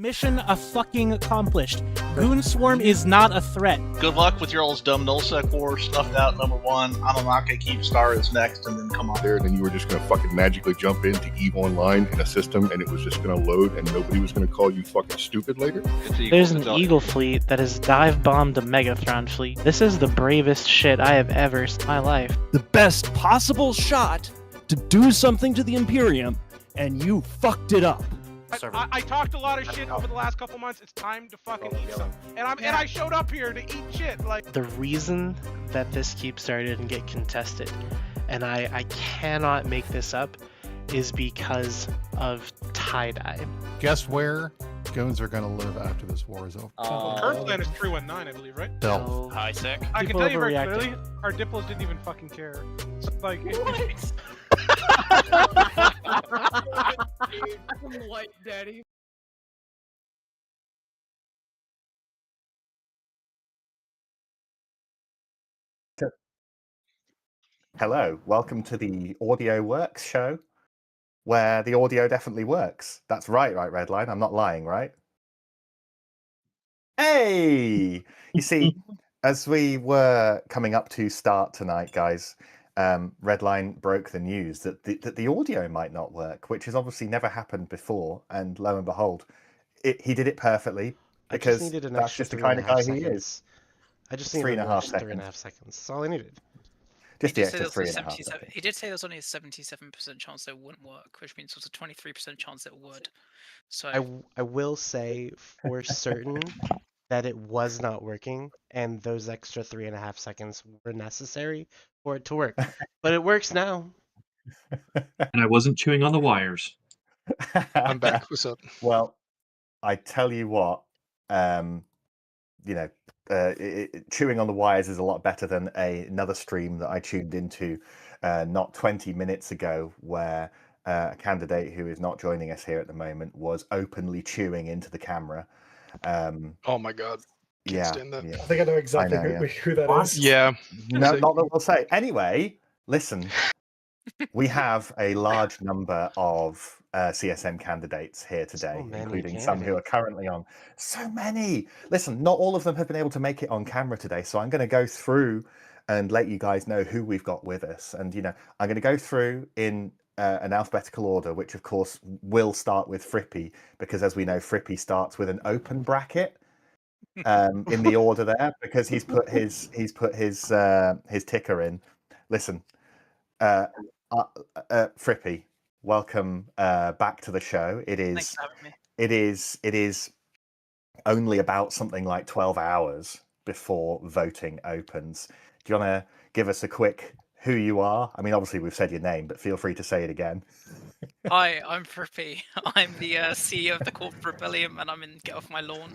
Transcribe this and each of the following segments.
Mission fucking accomplished. Goon Swarm is not a threat. Good luck with your all's dumb nullsec war. Snuffed out #1. Anunnaki Keep Star is next, and then come on. There, and then you were just going to fucking magically jump into EVE Online in a system, and it was just going to load, and nobody was going to call you fucking stupid later? There's an Eagle fleet that has dive-bombed a Megatron fleet. This is the bravest shit I have ever seen in my life. The best possible shot to do something to the Imperium, and you fucked it up. I talked a lot of shit over the last couple months. It's time to fucking eat some. And I showed up here to eat shit. Like, the reason that this keeps started and get contested, and I cannot make this up, is because of tie-dye. Guess where goons are going to live after this war is over? Current plan is 319, I believe, right? Stealth. Hi, sick. I can tell you very clearly, our Diplos didn't even fucking care. Like, White daddy. Hello, welcome to the Audio Works show, where the audio definitely works. That's right, Redline. I'm not lying, right? Hey! You see, as we were coming up to start tonight, guys, Redline broke the news that the audio might not work, which has obviously never happened before, and lo and behold, he did it perfectly, because that's just the kind of guy he is. I just needed 3.5 seconds. 3.5 seconds. That's all I needed. Just the He did extra say there was 3.5 a seconds. He did say there was only a 77% chance it wouldn't work, which means there's a 23% chance it would. So I will say for certain that it was not working, and those extra 3.5 seconds were necessary for it to work. But it works now. And I wasn't chewing on the wires. I'm back. What's up? Well, I tell you what, chewing on the wires is a lot better than another stream that I tuned into not 20 minutes ago, where a candidate who is not joining us here at the moment was openly chewing into the camera. Oh my god. Can't stand that. Yeah. I think I know exactly who that is. Yeah. No, not that we'll say. Anyway, listen, we have a large number of CSM candidates here today, including some who are currently on. So many! Listen, not all of them have been able to make it on camera today, so I'm going to go through and let you guys know who we've got with us. And, I'm going to go through in an alphabetical order, which, of course, will start with Frippy, because, as we know, Frippy starts with an open bracket in the order there, because he's put his ticker in. Listen, Frippy, welcome back to the show. thanks for having me. It is only about something like 12 hours before voting opens. Do you want to give us a quick who you are? I mean, obviously we've said your name, but feel free to say it again. Hi, I'm Frippy. I'm the CEO of the Corporate Rebellion, and I'm in Get Off My Lawn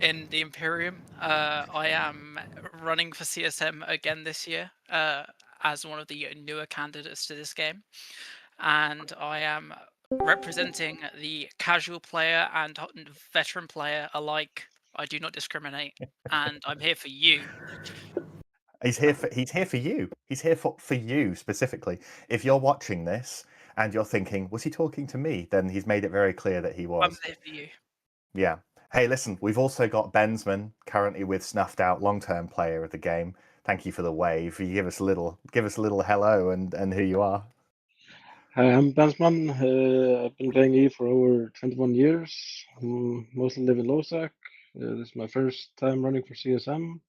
in the Imperium. I am running for CSM again this year as one of the newer candidates to this game. And I am representing the casual player and veteran player alike. I do not discriminate, and I'm here for you. He's here for you. He's here for you specifically. If you're watching this and you're thinking, was he talking to me? Then he's made it very clear that he was. I'm here for you. Yeah. Hey, listen, we've also got Bensman, currently with Snuffed Out, long-term player of the game. Thank you for the wave. You give us a little hello and who you are. Hi, I'm Bensman. I've been playing EVE for over 21 years. Mostly live in Losac. This is my first time running for CSM.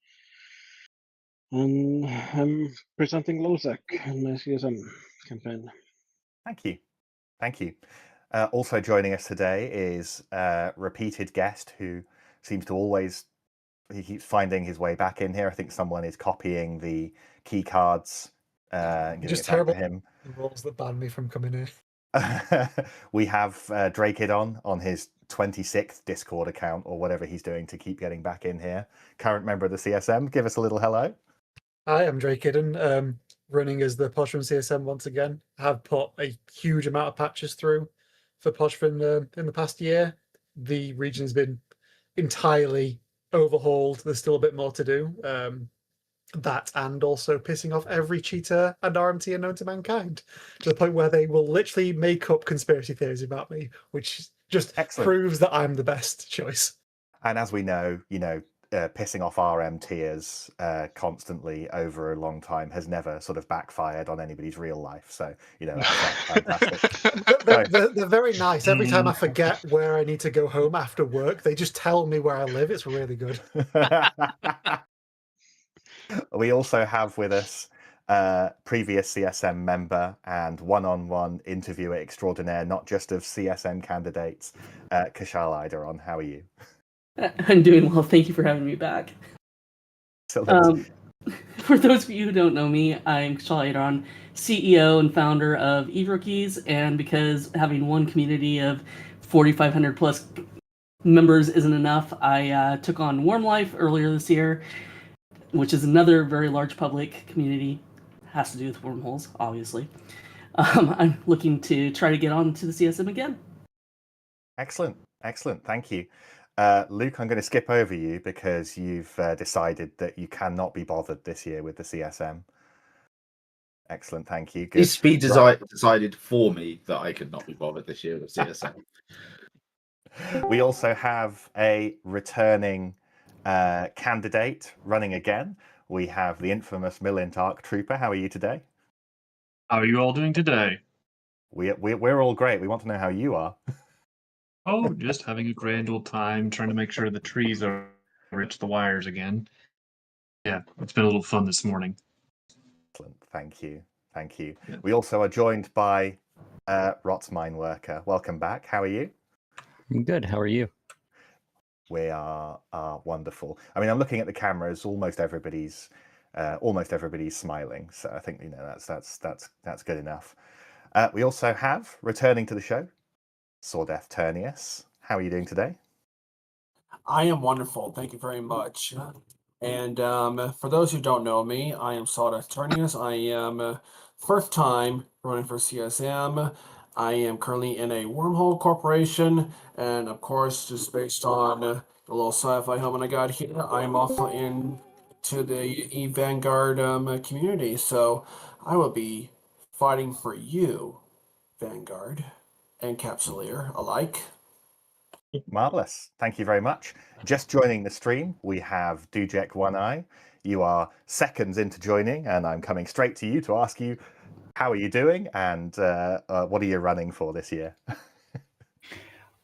And I'm presenting Losac in my CSM campaign. Thank you. Also joining us today is a repeated guest who seems to he keeps finding his way back in here. I think someone is copying the key cards. Just terrible rules that ban me from coming in. We have Drakid on his 26th Discord account or whatever he's doing to keep getting back in here. Current member of the CSM. Give us a little hello. Hi, I'm Drakid, running as the Podshman CSM once again. I have put a huge amount of patches through for Podshman in the past year. The region has been entirely overhauled. There's still a bit more to do. That and also pissing off every cheater and RMT known to mankind, to the point where they will literally make up conspiracy theories about me, which just proves that I'm the best choice. And as we know, pissing off RM tiers constantly over a long time has never sort of backfired on anybody's real life. So, that's fantastic. They're very nice. Every time I forget where I need to go home after work, they just tell me where I live. It's really good. We also have with us previous CSM member and one-on-one interviewer extraordinaire, not just of CSM candidates, Kashal Eideron. How are you? I'm doing well. Thank you for having me back. For those of you who don't know me, I'm Kashal Eideron, CEO and founder of eRookies, and because having one community of 4,500 plus members isn't enough, I took on Warm Life earlier this year, which is another very large public community. Has to do with wormholes, obviously. I'm looking to try to get on to the CSM again. Excellent. Thank you. Luke, I'm going to skip over you because you've decided that you cannot be bothered this year with the CSM. Excellent, thank you. Good. Speed decided for me that I could not be bothered this year with CSM. We also have a returning candidate running again. We have the infamous Millint Arc Trooper. How are you today? How are you all doing today? We're all great. We want to know how you are. Oh, just having a grand old time, trying to make sure the trees are reach the wires again. Yeah, it's been a little fun this morning. Excellent. Thank you. Yeah. We also are joined by Rots Mineworker. Welcome back. How are you? I'm good. How are you? We are wonderful. I mean, I'm looking at the cameras. Almost everybody's smiling. So I think that's good enough. We also have returning to the show, Sordeth Turnius. How are you doing today? I am wonderful. Thank you very much. And for those who don't know me, I am Sordeth Turnius. I am first time running for CSM. I am currently in a Wormhole Corporation, and of course, just based on the little sci-fi helmet I got here, I'm also into the Vanguard community. So I will be fighting for you, Vanguard and Capsuleer alike. Marvelous. Thank you very much. Just joining the stream, we have Dujek One Eye. You are seconds into joining, and I'm coming straight to you to ask you, how are you doing, and what are you running for this year?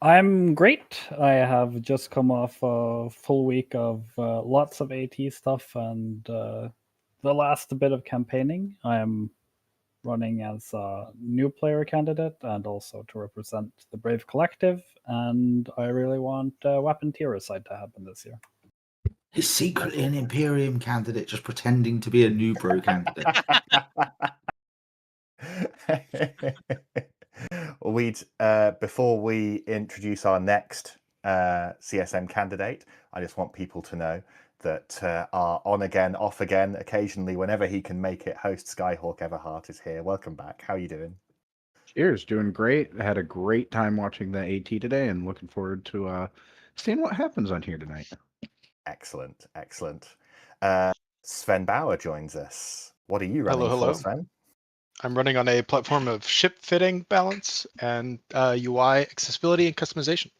I'm great. I have just come off a full week of lots of AT stuff and the last bit of campaigning. I am running as a new player candidate and also to represent the Brave Collective, and I really want Weapon Tiricide to happen this year. He's secretly an Imperium candidate, just pretending to be a new bro candidate. We'd before we introduce our next CSM candidate, I just want people to know that our on again, off again, occasionally whenever he can make it, host Skyhawk Everhart is here. Welcome back. How are you doing? Cheers, doing great. I had a great time watching the AT today and looking forward to seeing what happens on here tonight. Excellent. Sven Bauer joins us. What are you running Hello. for, Sven? I'm running on a platform of ship fitting balance and UI accessibility and customization.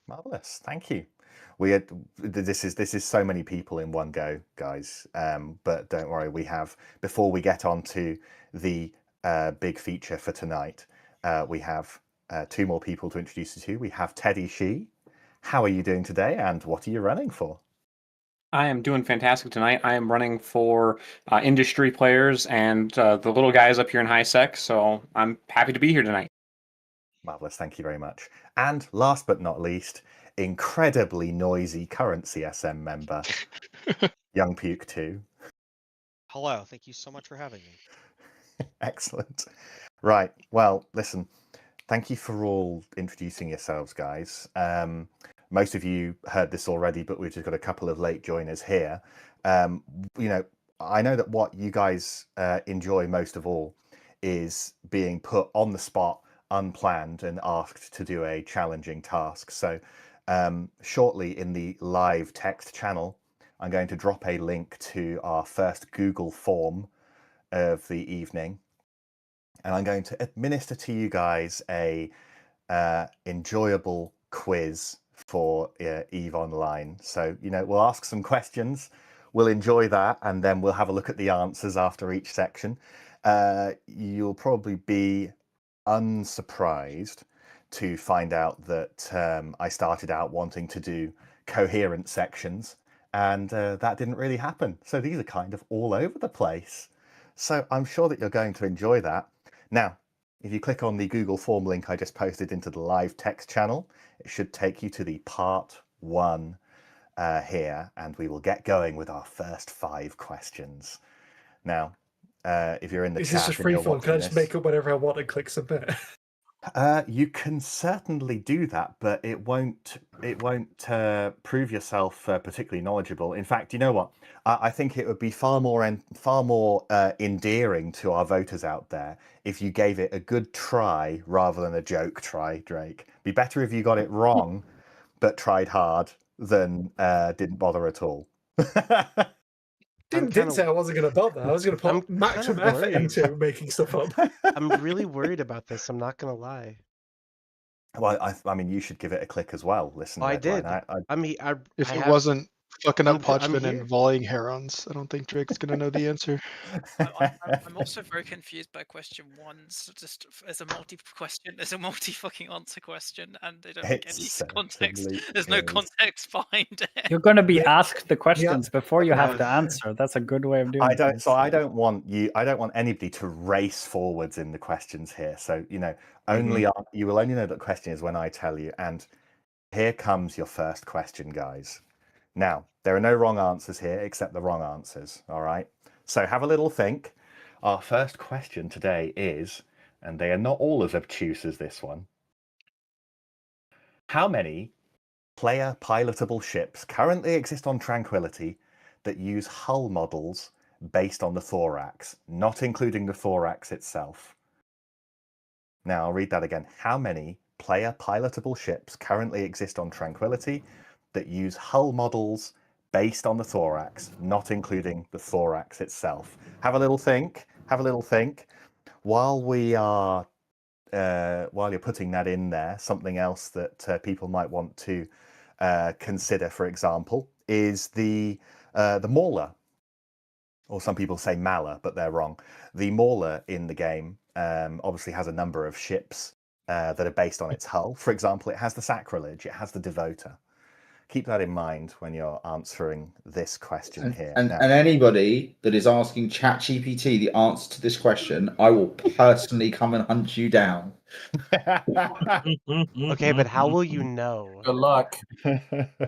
Marvelous, thank you. This is so many people in one go, guys. But don't worry, we have, before we get on to the big feature for tonight, we have two more people to introduce you to. We have Teddy Shee. How are you doing today, and what are you running for? I am doing fantastic tonight. I am running for industry players and the little guys up here in high sec, so I'm happy to be here tonight. Marvelous, thank you very much. And last but not least, incredibly noisy current CSM member, Young Puke 2. Hello, thank you so much for having me. Excellent. Right, well, listen, thank you for all introducing yourselves, guys. Most of you heard this already, but we've just got a couple of late joiners here. I know that what you guys enjoy most of all is being put on the spot, unplanned, and asked to do a challenging task. So shortly in the live text channel, I'm going to drop a link to our first Google form of the evening. And I'm going to administer to you guys a enjoyable quiz for EVE Online. So, we'll ask some questions, we'll enjoy that, and then we'll have a look at the answers after each section. You'll probably be unsurprised to find out that I started out wanting to do coherent sections, and that didn't really happen. So these are kind of all over the place. So I'm sure that you're going to enjoy that. Now, if you click on the Google form link I just posted into the live text channel, it should take you to the part 1 here, and we will get going with our first 5 questions. Now, if you're in the Is chat, this just and you're free form? Can I watching just this, make up whatever I want and click submit? you can certainly do that, but it won't prove yourself particularly knowledgeable. In fact, you know what? I think it would be far more endearing to our voters out there if you gave it a good try rather than a joke try, Drake. Be better if you got it wrong, but tried hard than didn't bother at all. Didn't say I wasn't going to bother. I was going to put maximum effort into making stuff up. I'm really worried about this. I'm not going to lie. Well, I mean, you should give it a click as well. Listen, I Redline, did. If it wasn't fucking up Podgman and volleying herons, I don't think Drake's gonna know the answer. I'm also very confused by question 1. So just as a multi-question, as a multi-fucking answer question, and they don't make any context. There's no context behind it. You're going to be asked the questions before you have to answer. That's a good way of doing it. I don't want anybody to race forwards in the questions here. So only you will only know that the question is when I tell you. And here comes your first question, guys. Now, there are no wrong answers here except the wrong answers. All right. So have a little think. Our first question today is, and they are not all as obtuse as this one, how many player pilotable ships currently exist on Tranquility that use hull models based on the thorax, not including the thorax itself? Now, I'll read that again. How many player pilotable ships currently exist on Tranquility that use hull models based on the thorax, not including the thorax itself? Have a little think. Have a little think. While you're putting that in there, something else that people might want to consider, for example, is the mauler, or some people say Mala, but they're wrong. The mauler in the game obviously has a number of ships that are based on its hull. For example, it has the Sacrilege, it has the Devoter. Keep that in mind when you're answering this question here. And anybody that is asking ChatGPT the answer to this question, I will personally come and hunt you down. Okay, but how will you know? Good luck.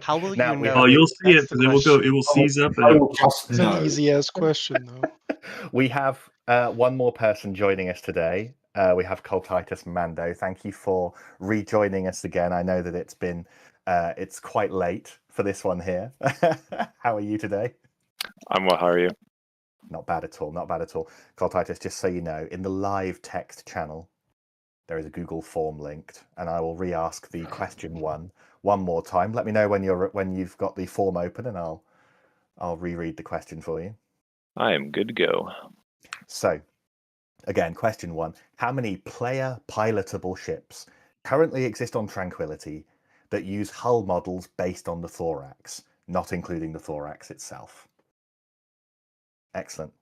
How will Now, you we know? have- Oh, you'll see That's it. the It will go. question. It will seize up. I will just It's an know. easy ass question though. We have one more person joining us today. We have Coltitus Mando. Thank you for rejoining us again. I know that it's quite late for this one here. How are you today? I'm well. How are you? Not bad at all. Not bad at all. Coltitus, just so you know, in the live text channel, there is a Google form linked, and I will re-ask the question one more time. Let me know when you've got the form open, and I'll reread the question for you. I am good to go. So, again, question 1. How many player pilotable ships currently exist on Tranquility that use hull models based on the thorax, not including the thorax itself? Excellent.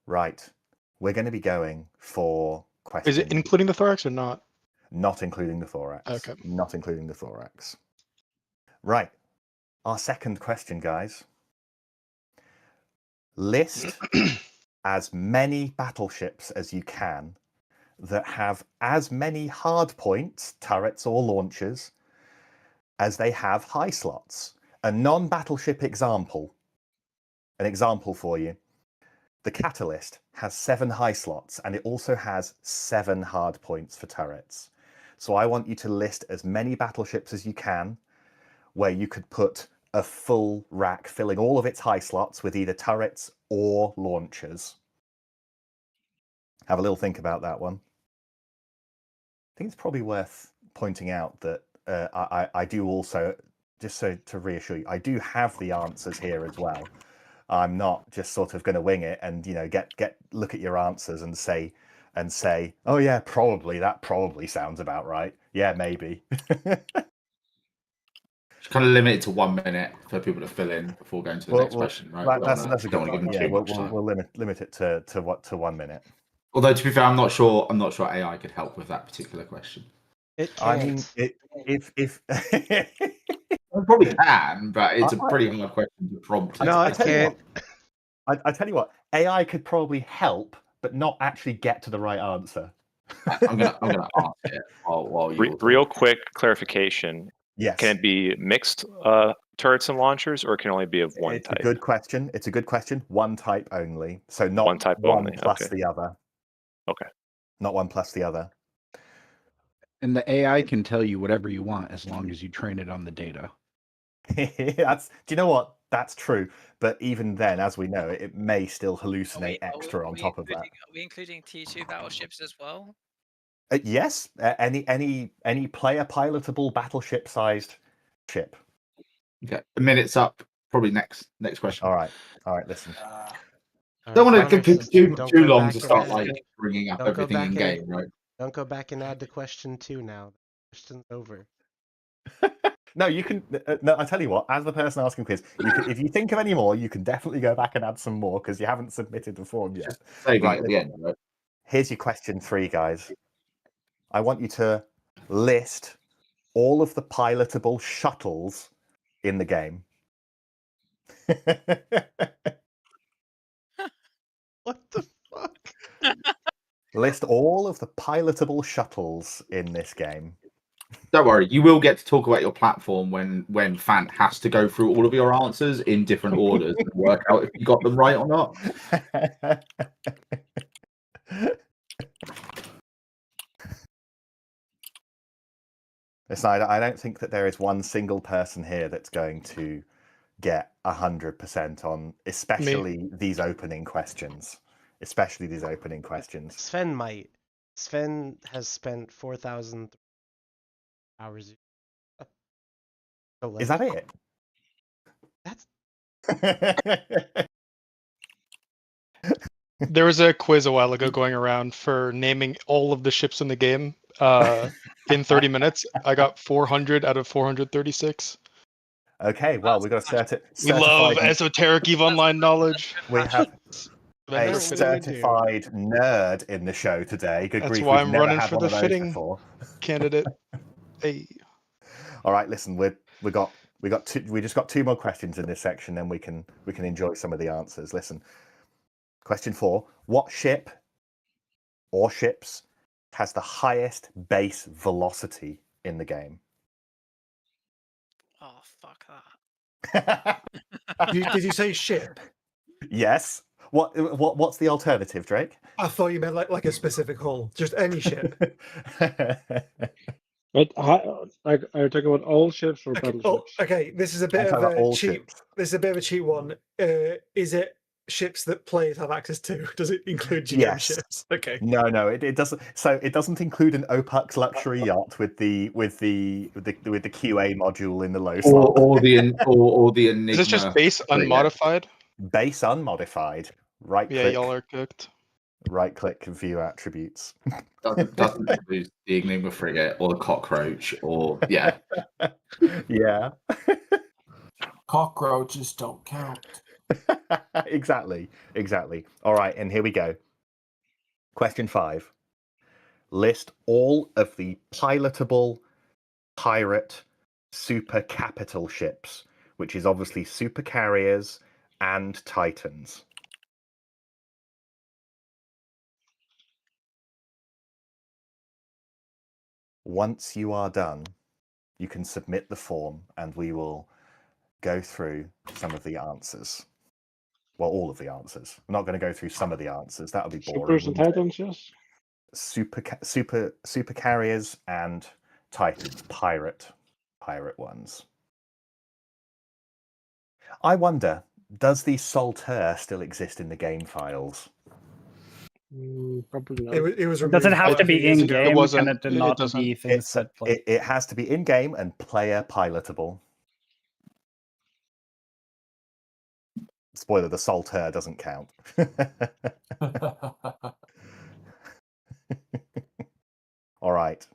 Right. We're going to be going for question... Is it including the thorax or not? Not including the thorax. Okay. Not including the thorax. Right. Our second question, guys. List as many battleships as you can that have as many hard points, turrets or launchers, as they have high slots. A non-battleship example. An example for you. The Catalyst has 7 high slots, and it also has 7 hard points for turrets. So I want you to list as many battleships as you can where you could put a full rack filling all of its high slots with either turrets or launchers. Have a little think about that one. I think it's probably worth pointing out that I do also, just so to reassure you, I do have the answers here as well. I'm not just sort of going to wing it and, you know, look at your answers and say, and say, "Oh yeah, probably that probably sounds about right. Yeah, maybe." Just kind of limit it to 1 minute for people to fill in before going to the next question, right? That's a good Don't want to point. give them Yeah, too much time. we'll limit it to 1 minute. Although to be fair, I'm not sure AI could help with that particular question. It I can't. mean, if I probably can, but it's a pretty hard question to prompt. No, it can't. I tell you what, AI could probably help, but not actually get to the right answer. I'm gonna ask it while you. Real quick clarification. Yes. Can it be mixed turrets and launchers, or can it only be of one It's type? a good question. It's a good question. One type only. So not One type one only, plus okay. the other. Okay. Not one plus the other. And the AI can tell you whatever you want as long as you train it on the data. Do you know what? That's true. But even then, as we know, it may still hallucinate extra on top of that. Are we including T2 battleships as well? Yes, any player pilotable battleship-sized ship. Okay, a minute's up. Probably next question. All right. Listen. Don't want to give too go long back to and start add- like bringing up don't go everything back in and- game, right? Don't go back and add the question 2 now. The question's over. No, you can. No, I tell you what. As the person asking quiz, if you think of any more, you can definitely go back and add some more because you haven't submitted the form yet. Saving it at the end, right? Here's your question 3, guys. I want you to list all of the pilotable shuttles in the game. What the fuck? List all of the pilotable shuttles in this game. Don't worry, you will get to talk about your platform when Fant has to go through all of your answers in different orders and work out if you got them right or not. Listen, I don't think that there is one single person here that's going to get 100% on, especially these opening questions. Sven might. Sven has spent 4,000 hours. So, Is that it? That's There was a quiz a while ago going around for naming all of the ships in the game in 30 minutes. I got 400 out of 436. Okay, well, we've got a We love esoteric EVE Online knowledge. We have a Vendor fitting. certified nerd in the show today. Good That's grief, why we've I'm never running had for one the of those fitting before. candidate. Hey. All right, listen, we just got 2 more questions in this section, then we can enjoy some of the answers. Listen, question 4: what ship or ships has the highest base velocity in the game? Oh, fuck that. Did you say ship? Yes. What's the alternative, Drake? I thought you meant like a specific hull, just any ship. But are you talking about all ships or battleships? Oh, okay. This is a bit of a cheap. This is a bit of a cheap one. Is it ships that players have access to? Does it include GM Yes. ships? Okay. No, it doesn't. So it doesn't include an Opux luxury yacht with the QA module in the low slot. Or the Enigma. Is this just base unmodified? Base unmodified. Right Yeah, click. y'all are cooked. Right click, view attributes. Doesn't include the Enigma frigate or the cockroach or yeah. Yeah. Cockroaches don't count. Exactly. All right, and here we go. Question 5. List all of the pilotable pirate super capital ships, which is obviously super carriers and titans. Once you are done, you can submit the form and we will go through some of the answers. Well, all of the answers. We're not going to go through some of the answers. That would be boring. Supers and Titans, yes. Super carriers and titans, pirate ones. I wonder, does the Salter still exist in the game files? Probably not. It was Does it have to be in game? wasn't. Can it not doesn't. be things that play? It has to be in game and player pilotable. Spoiler: the Salter doesn't count. All right.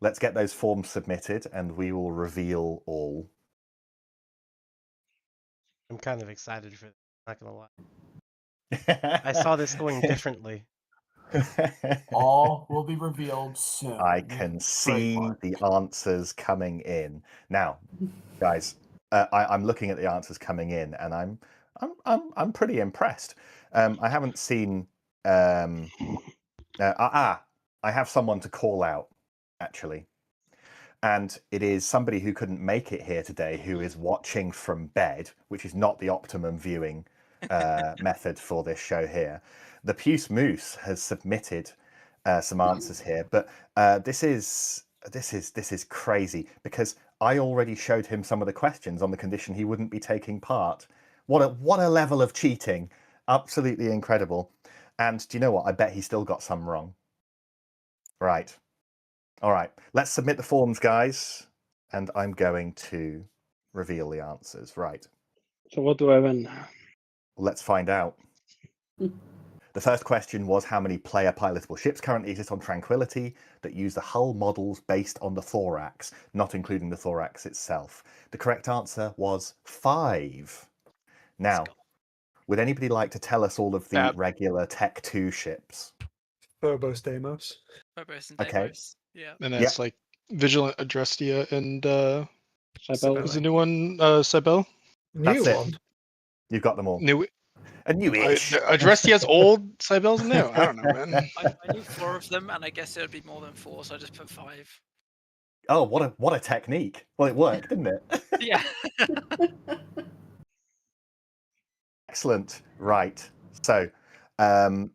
Let's get those forms submitted and we will reveal all. I'm kind of excited for this, not gonna lie. I saw this going differently. All will be revealed soon. I can see the answers coming in. Now, guys, I'm looking at the answers coming in and I'm pretty impressed. I haven't seen I have someone to call out, actually. And it is somebody who couldn't make it here today, who is watching from bed, which is not the optimum viewing method for this show here. The Puce Moose has submitted some answers here, but this is crazy because I already showed him some of the questions on the condition he wouldn't be taking part. What a level of cheating! Absolutely incredible. And do you know what? I bet he still got some wrong. Right. All right, let's submit the forms, guys, and I'm going to reveal the answers. Right. So what do I win? Let's find out. The first question was how many player pilotable ships currently exist on Tranquility that use the hull models based on the thorax, not including the thorax itself. The correct answer was 5. Now, would anybody like to tell us all of the regular Tech 2 ships? Phobos, Deimos. Phobos and Okay. Deimos. Yeah. And that's like Vigilant, Adrestia, and Cybele. is the new one Cybele? That's it. You've got them all. A newish. Adrestia's old, Cybele's new. I don't know, man. I knew 4 of them, and I guess it would be more than 4, so I just put 5. Oh, what a technique! Well, it worked, didn't it? Yeah. Excellent. Right. So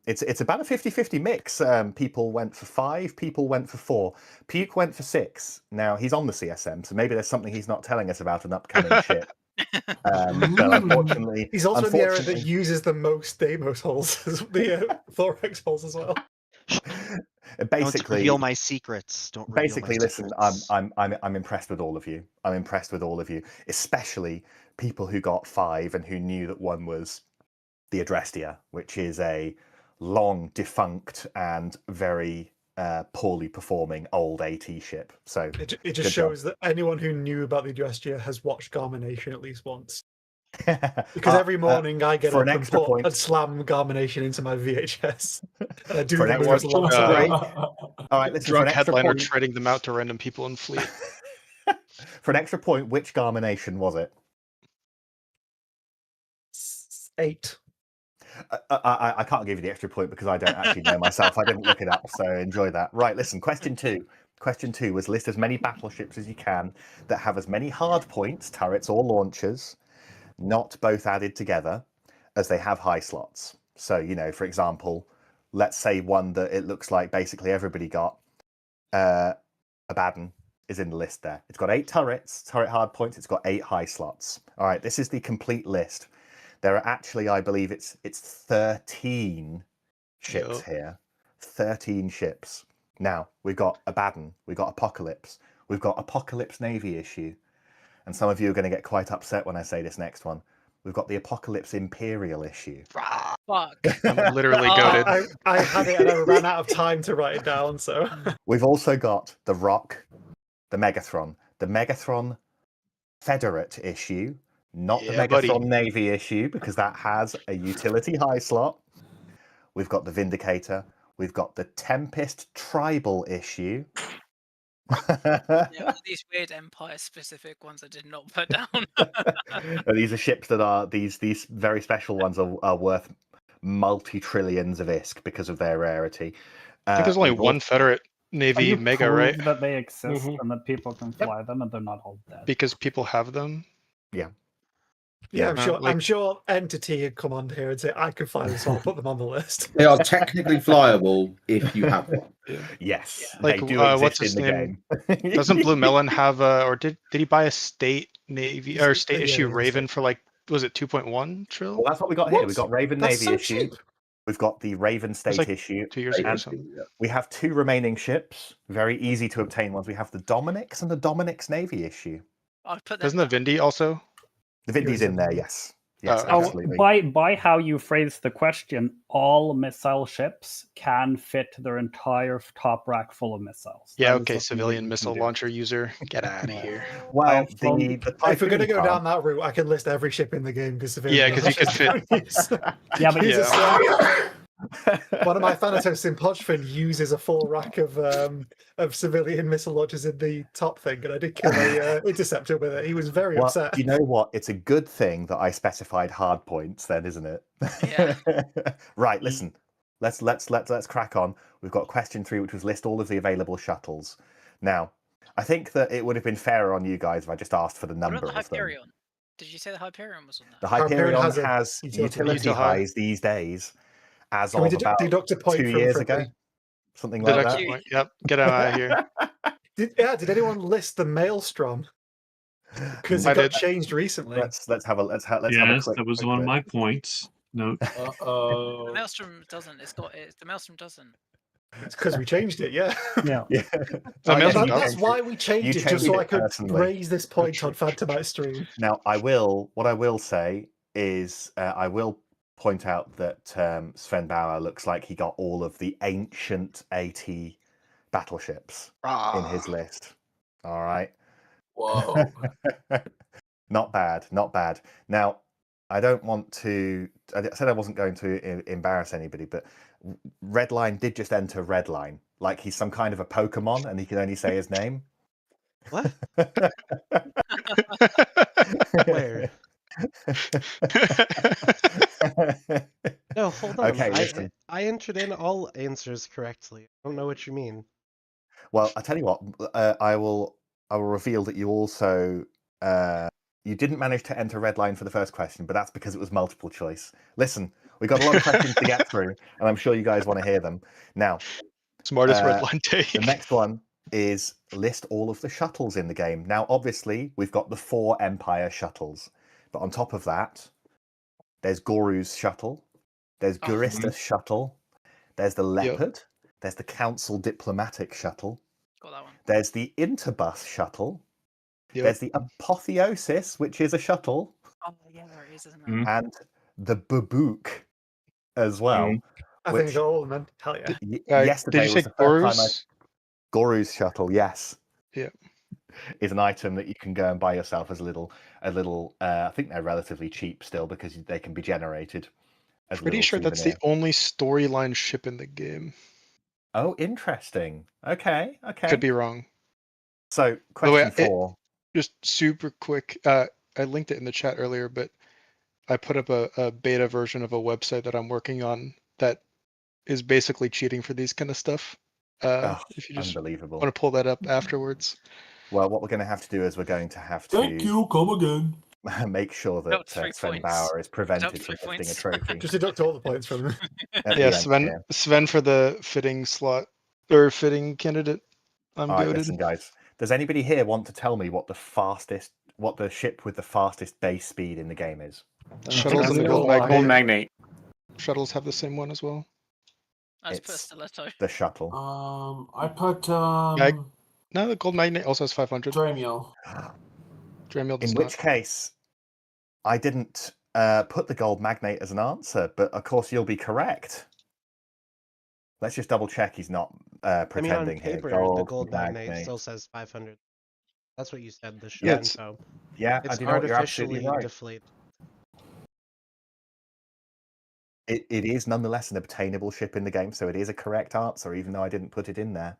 it's about a 50-50 mix. People went for 5, people went for 4. Puke went for 6. Now he's on the CSM, so maybe there's something he's not telling us about an upcoming ship. So unfortunately, He's also in the area that uses the most Deimos holes, the thorax holes as well. Basically, don't reveal my secrets. Don't reveal basically my listen. secrets. I'm impressed with all of you. I'm impressed with all of you, especially people who got 5 and who knew that one was the Adrestia, which is a long defunct and very poorly performing old AT ship. So it just shows that anyone who knew about the Adrestia has watched Garmination at least once. Because every morning I get for up an and extra point, and slam Garmination into my VHS. And I do For an the extra moves point, alongside. all right, listen, for Drunk an extra headliner point, trading them out to random people in fleet. for an extra point, which Garmination was it? 8. I can't give you the extra point because I don't actually know myself. I didn't look it up, so enjoy that. Right, listen, question 2. Question 2 was list as many battleships as you can that have as many hard points, turrets or launchers, not both added together, as they have high slots. So, you know, for example, let's say one that it looks like basically everybody got. Abaddon is in the list there. It's got 8 turrets, turret hard points. It's got 8 high slots. All right, this is the complete list. There are actually, I believe it's 13 ships here. 13 ships. Now, we've got Abaddon, we've got Apocalypse, we've got Apocalypse Navy issue. And some of you are going to get quite upset when I say this next one. We've got the Apocalypse Imperial issue. Fuck. I'm literally goated. I had it and I ran out of time to write it down, so... We've also got the Rock, the Megathron Federate issue, not the Megathron Navy issue, because that has a utility high slot. We've got the Vindicator. We've got the Tempest Tribal issue. Yeah, these weird Empire-specific ones I did not put down. These are ships that are these very special ones are worth multi-trillions of ISK because of their rarity. I think there's only one Federate Navy Mega, prove right? that they exist and that people can fly them and they're not all dead. Because people have them. Yeah. Yeah, I'm sure Entity had come on here and say, I could fly this, so I'll put them on the list. They are technically flyable if you have one. Yes, Like they do what's exist his in the name? game. Doesn't Blue Melon have or did he buy a state Navy or state Yeah, issue yeah, Raven for like was it 2.1 trill? Well, that's what we got here. We've got Raven That's Navy so issue. cheap. We've got the Raven State like issue. 2 years ago or and something. we have 2 remaining ships, very easy to obtain ones. We have the Dominic's and the Dominic's Navy issue. I put them Doesn't the Vindy also? The Vindy's in there, yes. Yes, Oh, absolutely. by how you phrased the question, all missile ships can fit their entire top rack full of missiles. Yeah, That is okay, something that civilian you can missile do. launcher user, get out of here. Well, I've flown- the If we're going to Typhoon go can't. down that route, I can list every ship in the game because Yeah, because you could fit. Yeah, but uses Yeah. one of my Thanatos in Podgford uses a full rack of civilian missile launchers in the top thing, and I did kill a interceptor with it. He was very Well, upset. you know what? It's a good thing that I specified hard points, then, isn't it? Yeah. Right. Listen. Let's crack on. We've got question 3, which was list all of the available shuttles. Now, I think that it would have been fairer on you guys if I just asked for the What number about the of them. Hyperion? Did you say the Hyperion was on that? The Hyperion Hyperion has a has utility. utility highs these days, as Can we of about deduct a point 2 from years Frippy? ago, something like Deduct that. a point. Yep, get him out of here. Did anyone list the Maelstrom? Because I it got did. changed recently. Let's have a Yes, quick. that was quick one of look. my points. No. The Maelstrom doesn't. The Maelstrom doesn't. It's because we changed it, yeah. Yeah. Yeah. That's why we changed it, just so I could personally. raise this point on Phantomite stream. Now, what I will say is, I will point out that Sven Bauer looks like he got all of the ancient AT battleships in his list. All right. Whoa. Not bad, not bad. Now, I don't want to. I said I wasn't going to embarrass anybody, but Redline did just enter Redline, like he's some kind of a Pokemon, and he can only say his name. What? Where? No, hold on. Okay, listen. I entered in all answers correctly. I don't know what you mean. Well, I tell you what, I will reveal that you also you didn't manage to enter Redline for the first question, but that's because it was multiple choice. Listen, we've got a lot of questions to get through, and I'm sure you guys want to hear them. Now, Smartest Redline take. The next one is list all of the shuttles in the game. Now, obviously, we've got the 4 Empire shuttles, but on top of that, there's Goru's shuttle, there's Guristas shuttle, there's the Leopard, there's the Council Diplomatic shuttle, Got that one. there's the Interbus shuttle, Yep. there's the Apotheosis, which is a shuttle, Oh yeah, there it is, isn't it? and the Babook as well. I think I got all of them. Hell yeah. Yesterday did you was say the first time Goru's? Goru's shuttle, yes. Yeah. Is an item that you can go and buy yourself as a little. I think they're relatively cheap still because they can be generated. As Pretty sure that's the only storyline ship in the game. Oh, interesting. Okay. Could be wrong. So, By the way, question 4. Just super quick. I linked it in the chat earlier, but I put up a beta version of a website that I'm working on that is basically cheating for these kind of stuff. If you just unbelievable. want to pull that up afterwards. Well, what we're going to have to do is we're going to have to Thank you. Come again. make sure that Sven Bauer is prevented from lifting a trophy. Just deduct all the points from them. Yeah, Sven for the fitting slot or fitting candidate. I'm All right, goated. listen, guys. Does anybody here want to tell me what the ship with the fastest base speed in the game is? Shuttles and the Gold Magnate. Shuttles have the same one as well. I just put a stiletto. The shuttle. I put No, the Gold Magnate also has 500. Dramiel. Dramiel does In not. which case, I didn't put the Gold Magnate as an answer, but of course you'll be correct. Let's just double check he's not pretending I mean, on here. paper, the gold magnate still says 500. That's what you said. The show Yeah, info. yeah, It's you know what, you're absolutely artificially right. deflated. It is nonetheless an obtainable ship in the game, so it is a correct answer, even though I didn't put it in there.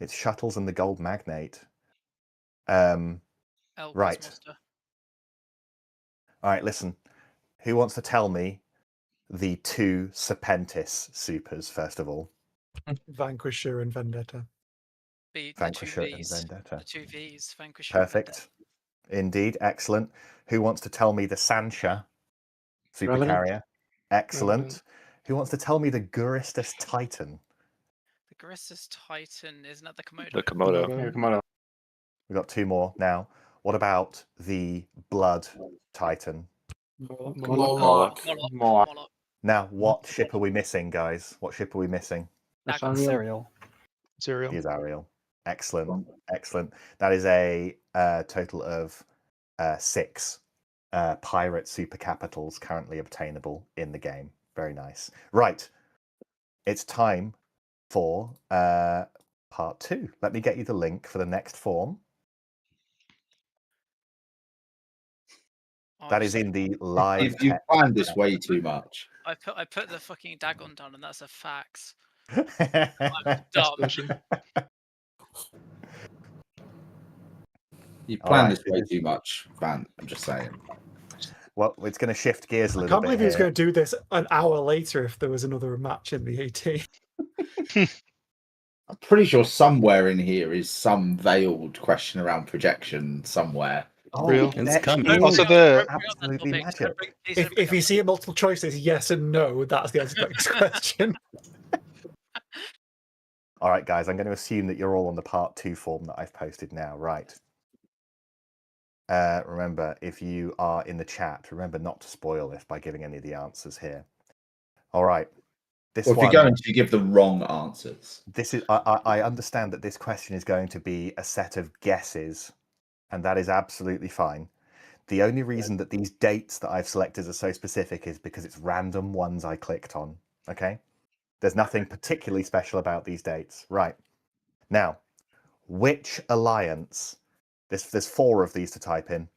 It's Shuttles and the Gold Magnate. Right. All right, listen. Who wants to tell me the 2 Serpentis supers, first of all? Vanquisher and Vendetta. Vanquisher and Vendetta. The 2 Vs, Vanquisher. Perfect. Indeed, excellent. Who wants to tell me the Sancha supercarrier? Excellent. Who wants to tell me the Guristas Titan? The Guristas Titan, isn't that the Komodo? The Komodo. Yeah, Komodo. We've got 2 more now. What about the Blood Titan? Moloch. Now, what ship are we missing, guys? What ship are we missing? Serial. Here's Ariel. Excellent. Excellent. That is a total of 6 pirate super capitals currently obtainable in the game. Very nice. Right. It's time for part 2. Let me get you the link for the next form. That is in the live. You've planned this way too much. I put the fucking dagon down, and that's a fax. I'm dumb. You planned this way too much, Van. I'm just saying. Well, it's going to shift gears a I little can't bit believe he was here. going to do this an hour later if there was another match in the 18. I'm pretty sure somewhere in here is some veiled question around projection somewhere. Oh, Real. it's coming. Also, the Absolutely magic. If you see a multiple choices, yes and no, that's the answer to this question. All right, guys, I'm going to assume that you're all on the part 2 form that I've posted now, right? Remember, if you are in the chat, remember not to spoil this by giving any of the answers here. All right. This Well, if one, you're going to give the wrong answers. This is. I understand that this question is going to be a set of guesses, and that is absolutely fine. The only reason that these dates that I've selected are so specific is because it's random ones I clicked on. Okay? There's nothing particularly special about these dates. Right. Now, which alliance, there's 4 of these to type in,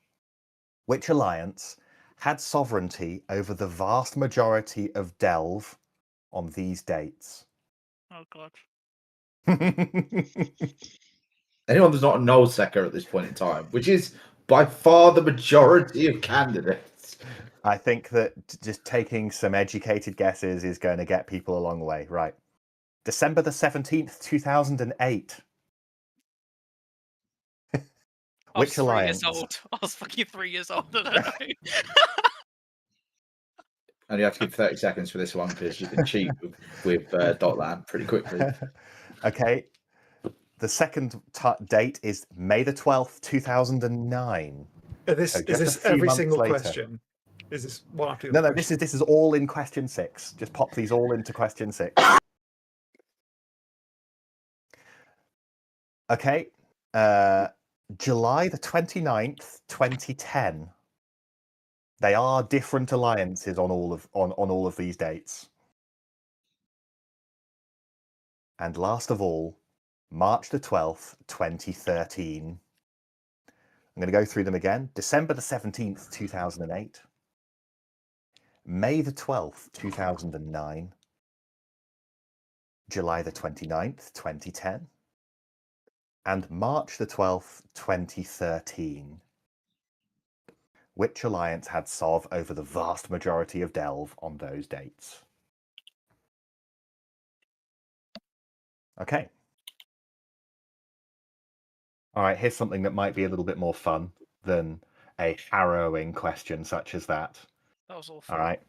which alliance had sovereignty over the vast majority of Delve on these dates? Oh god. Anyone that's not a null secker at this point in time, which is by far the majority of candidates. I think that just taking some educated guesses is going to get people a long way. Right. December the 17th, 2008. I was Which 3 alliance? years old. I was fucking 3 years old. I don't know. And you have to give 30 seconds for this one because you can cheat with Dotland pretty quickly. Okay. The second date is May the 12th, 2009. Is So this just a few every months single later. question? Is this one after the No, other no. This is all in question 6. Just pop these all into question 6. Okay. July the 29th, 2010. They are different alliances on all of these dates. And last of all, March the 12th, 2013. I'm going to go through them again. December the 17th, 2008. May the 12th, 2009. July the 29th, 2010. And March the 12th, 2013. Which alliance had SOV over the vast majority of Delve on those dates? Okay. All right, here's something that might be a little bit more fun than a harrowing question such as that. That was awful. All right.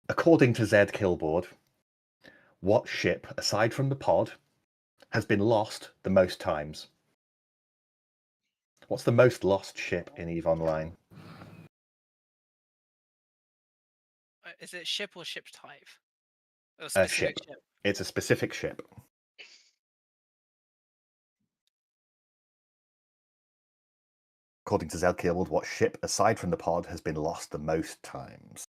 According to Zed Killboard, what ship, aside from the pod, has been lost the most times? What's the most lost ship in EVE Online? Is it ship or ship type? Or A specific ship. It's a specific ship. According to Zed Killboard, what ship, aside from the pod, has been lost the most times?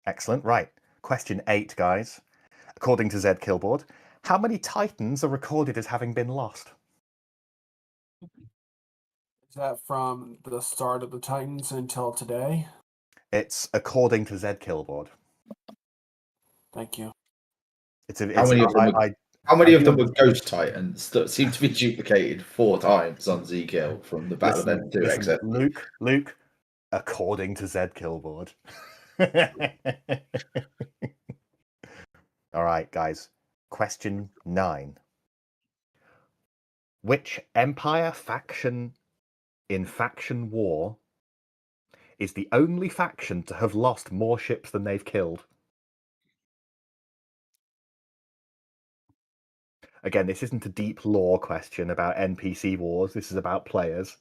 Excellent. Right. Question 8, guys. According to Zed Killboard, how many Titans are recorded as having been lost? Is that from the start of the Titans until today? It's according to Zed Killboard. Thank you. How many of them were Ghost Titans that seem to be duplicated 4 times on Zkill from the Battle of N2 except Luke, according to Zed Killboard. All right, guys. Question 9. Which Empire faction in Faction War is the only faction to have lost more ships than they've killed? Again, this isn't a deep lore question about NPC wars. This is about players.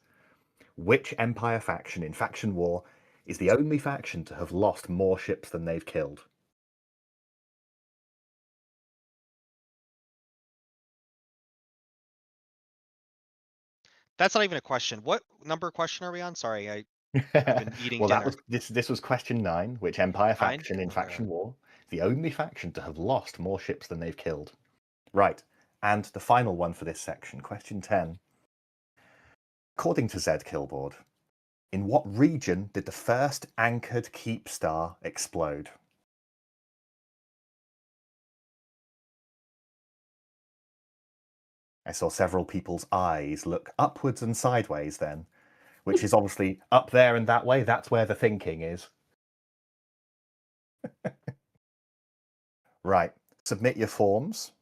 Which Empire faction in Faction War is the only faction to have lost more ships than they've killed? That's not even a question. What number question are we on? Sorry, I've been eating Well, dinner. that was this was question 9, which Empire faction in Faction War, the only faction to have lost more ships than they've killed. Right, and the final one for this section, question 10. According to Zed Killboard, in what region did the first anchored keep star explode? I saw several people's eyes look upwards and sideways then, which is obviously up there and that way. That's where the thinking is. Right, submit your forms.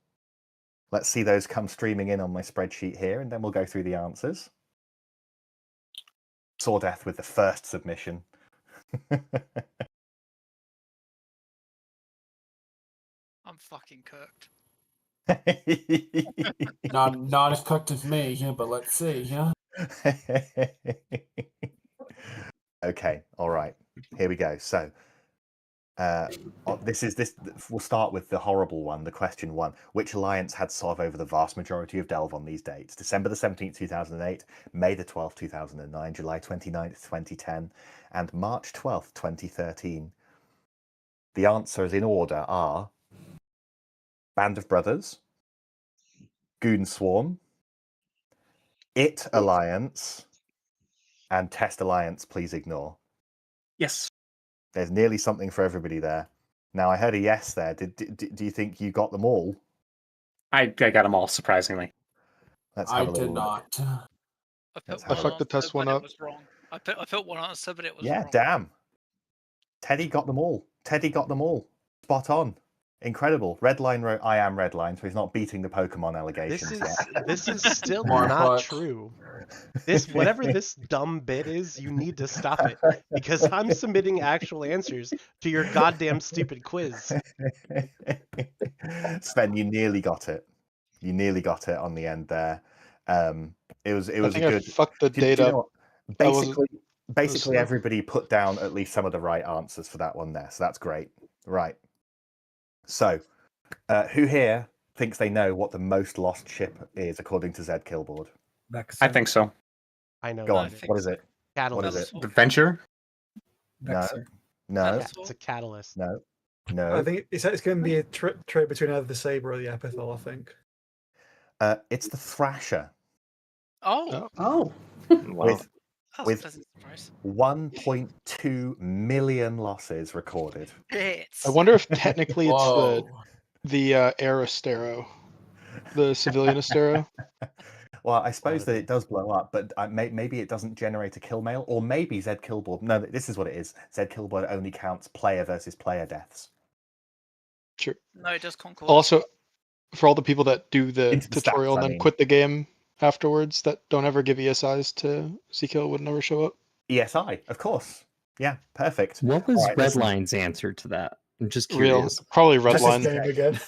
Let's see those come streaming in on my spreadsheet here, and then we'll go through the answers. Saw Death with the first submission. I'm fucking cooked. Not as cooked as me, yeah, but let's see, yeah. Okay, all right. Here we go. So, we'll start with the horrible one, the question 1. Which alliance had Sov over the vast majority of Delve on these dates? December the 17th, 2008, May the 12th, 2009, July 29th, 2010, and March 12th, 2013. The answers in order are Band of Brothers, Goon Swarm, It Alliance, and Test Alliance, please ignore. Yes. There's nearly something for everybody there. Now, I heard a yes there. Do you think you got them all? I got them all, surprisingly. Let's have a little did look. not. I fucked the test one up. I put one answer, but it was Yeah, wrong. damn. Teddy got them all. Teddy got them all. Spot on. Incredible. Redline wrote, I am Redline, so he's not beating the Pokemon allegations yet. This is still Mark not Buck. true. Whatever this dumb bit is, you need to stop it because I'm submitting actual answers to your goddamn stupid quiz. Sven, you nearly got it. You nearly got it on the end there. It was I a think I good. fucked the Do you date know up. what? I wasn't- Basically, slow. everybody put down at least some of the right answers for that one there. So that's great. Right. So, who here thinks they know what the most lost ship is according to Zed Killboard? I think so. I know. Go what on. it is. What is it? What is Catalyst. it? The Venture? No. No. It's a catalyst. No. No. I think it's going to be a trade between either the Saber or the Epithel, I think. It's the Thrasher. Oh. Oh. With That's a with pleasant surprise. 1.2 million losses recorded. I wonder if technically it's Whoa. the Aristero, the civilian Astero. Well, I suppose that it does blow up, but maybe it doesn't generate a kill mail, or maybe Zed Killboard. No, this is what it is. Zed Killboard only counts player versus player deaths. Sure. No, it does Concord. Also, for all the people that do the Into the tutorial stats, I and then mean. quit the game afterwards, that don't ever give ESIs to Zkill would never show up. ESI, of course. Yeah, perfect. What was All right, listen. Redline's answer to that? I'm just Real, curious. probably Just this Redline. game again.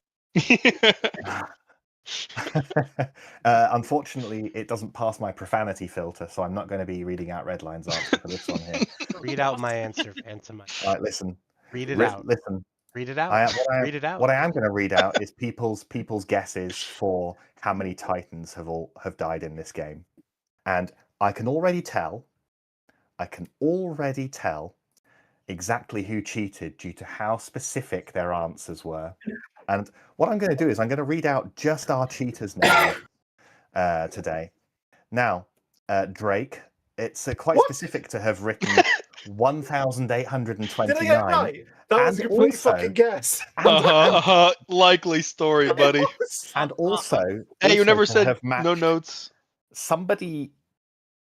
Unfortunately, it doesn't pass my profanity filter, so I'm not going to be reading out Redline's answer for this one here. Read out my answer, Phantom. All right, listen. Read it out. Listen. Read it out. Read it out. What I am going to read out is people's guesses for how many Titans have died in this game, and I can already tell exactly who cheated due to how specific their answers were. And what I'm going to do is I'm going to read out just our cheaters' names today. Now, Drake, it's quite specific to have written 1,829. Did I get it right? That was a complete fucking guess. Likely story, buddy. And also, Hey, you never to said have matched no notes. Somebody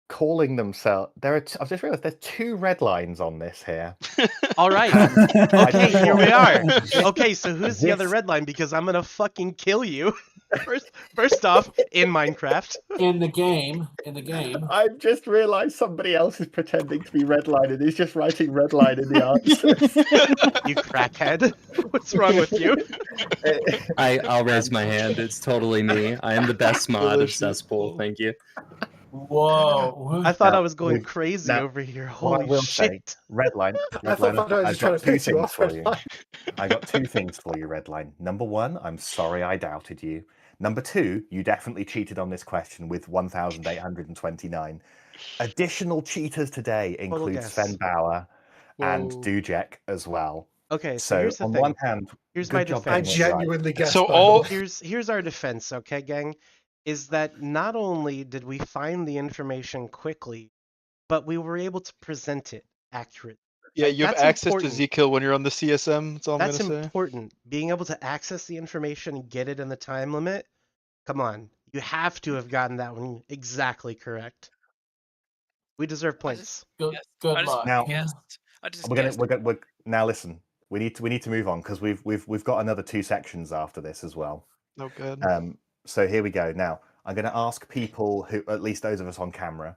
calling themselves. I've just realised there's 2 red lines on this here. All right. Okay, here we are. Okay, so who's the other red line? Because I'm gonna fucking kill you. First off, in Minecraft. In the game. I've just realised somebody else is pretending to be Redline and he's just writing Redline in the answers. You crackhead. What's wrong with you? I'll raise my hand. It's totally me. I am the best mod of Cesspool. Thank you. Whoa. I thought Now, I was going we've- crazy now, over here. what I Holy will say, shit. Redline, I thought Redline, I was I've just trying got to two piss you things off, for you. Redline. I got two things for you, Redline. Number one, I'm sorry I doubted you. Number two, you definitely cheated on this question with 1,829. Additional cheaters today include guess. Sven Bauer and Whoa. Dujek as well. Okay, so So here's the on thing. one hand, Here's good my job defense. getting it right. Genuinely guessed. So by all the way. Here's our defense, okay, gang? Is that not only did we find the information quickly, but we were able to present it accurately. yeah, you have That's access important. to Zkill when you're on the CSM. That's all I'm That's gonna say. important. Being able to access the information and get it in the time limit. Come on, you have to have gotten that one exactly correct. We deserve points. Good luck. Now I just we're now listen. We need to move on because we've got another two sections after this as well. Oh, good. So here we go. Now I'm going to ask people who, at least those of us on camera,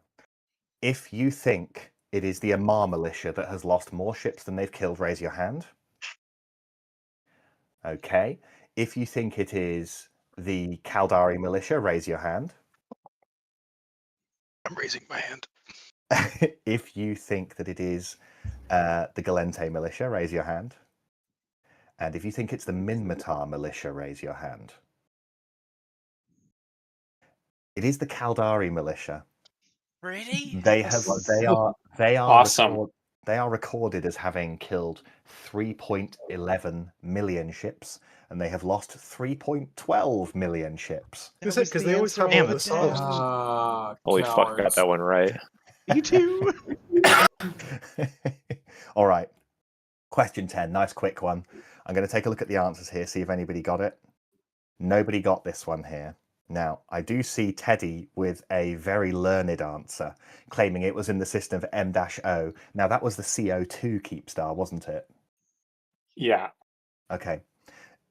if you think it is the Amar militia that has lost more ships than they've killed, raise your hand. Okay. If you think it is the Kaldari militia, raise your hand. I'm raising my hand. If you think that it is the Galente militia, raise your hand. And if you think it's the Minmatar militia, raise your hand. It is the Kaldari militia. Really? They are Awesome. They are recorded as having killed 3.11 million ships, and they have lost 3.12 million ships. Is it because they always have all the songs? Holy fuck, I got that one right. Me too. All right. Question 10. Nice quick one. I'm going to take a look at the answers here, see if anybody got it. Nobody got this one here. Now, I do see Teddy with a very learned answer, claiming it was in the system for M-O. Now, that was the CO2 Keepstar, wasn't it? Yeah. Okay.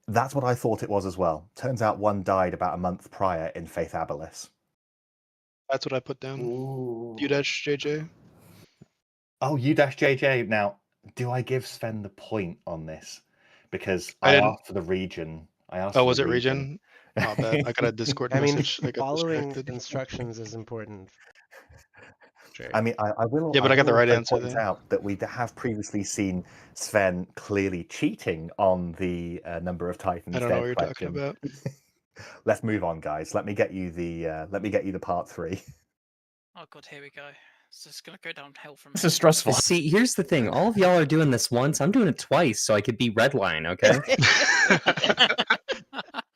That's what I thought it was as well. Turns out one died about a month prior in Faith Abylis. That's what I put down. U-JJ. Oh, U-JJ. Now, do I give Sven the point on this? Because I I didn't- asked for the region. Oh, was it region? Oh, bad. I got a Discord I mean, message. I got following distracted. instructions is important. Sure. I mean, I will. Yeah, but I got the will right also answer point there. out that we have previously seen Sven clearly cheating on the number of Titans. I don't know dead what you're talking question. about. Let's move on, guys. Let me get you the part 3. Oh god, here we go. It's just gonna go downhill from This is stressful. See, here's the thing. All of y'all are doing this once. I'm doing it twice, so I could be Redline, okay?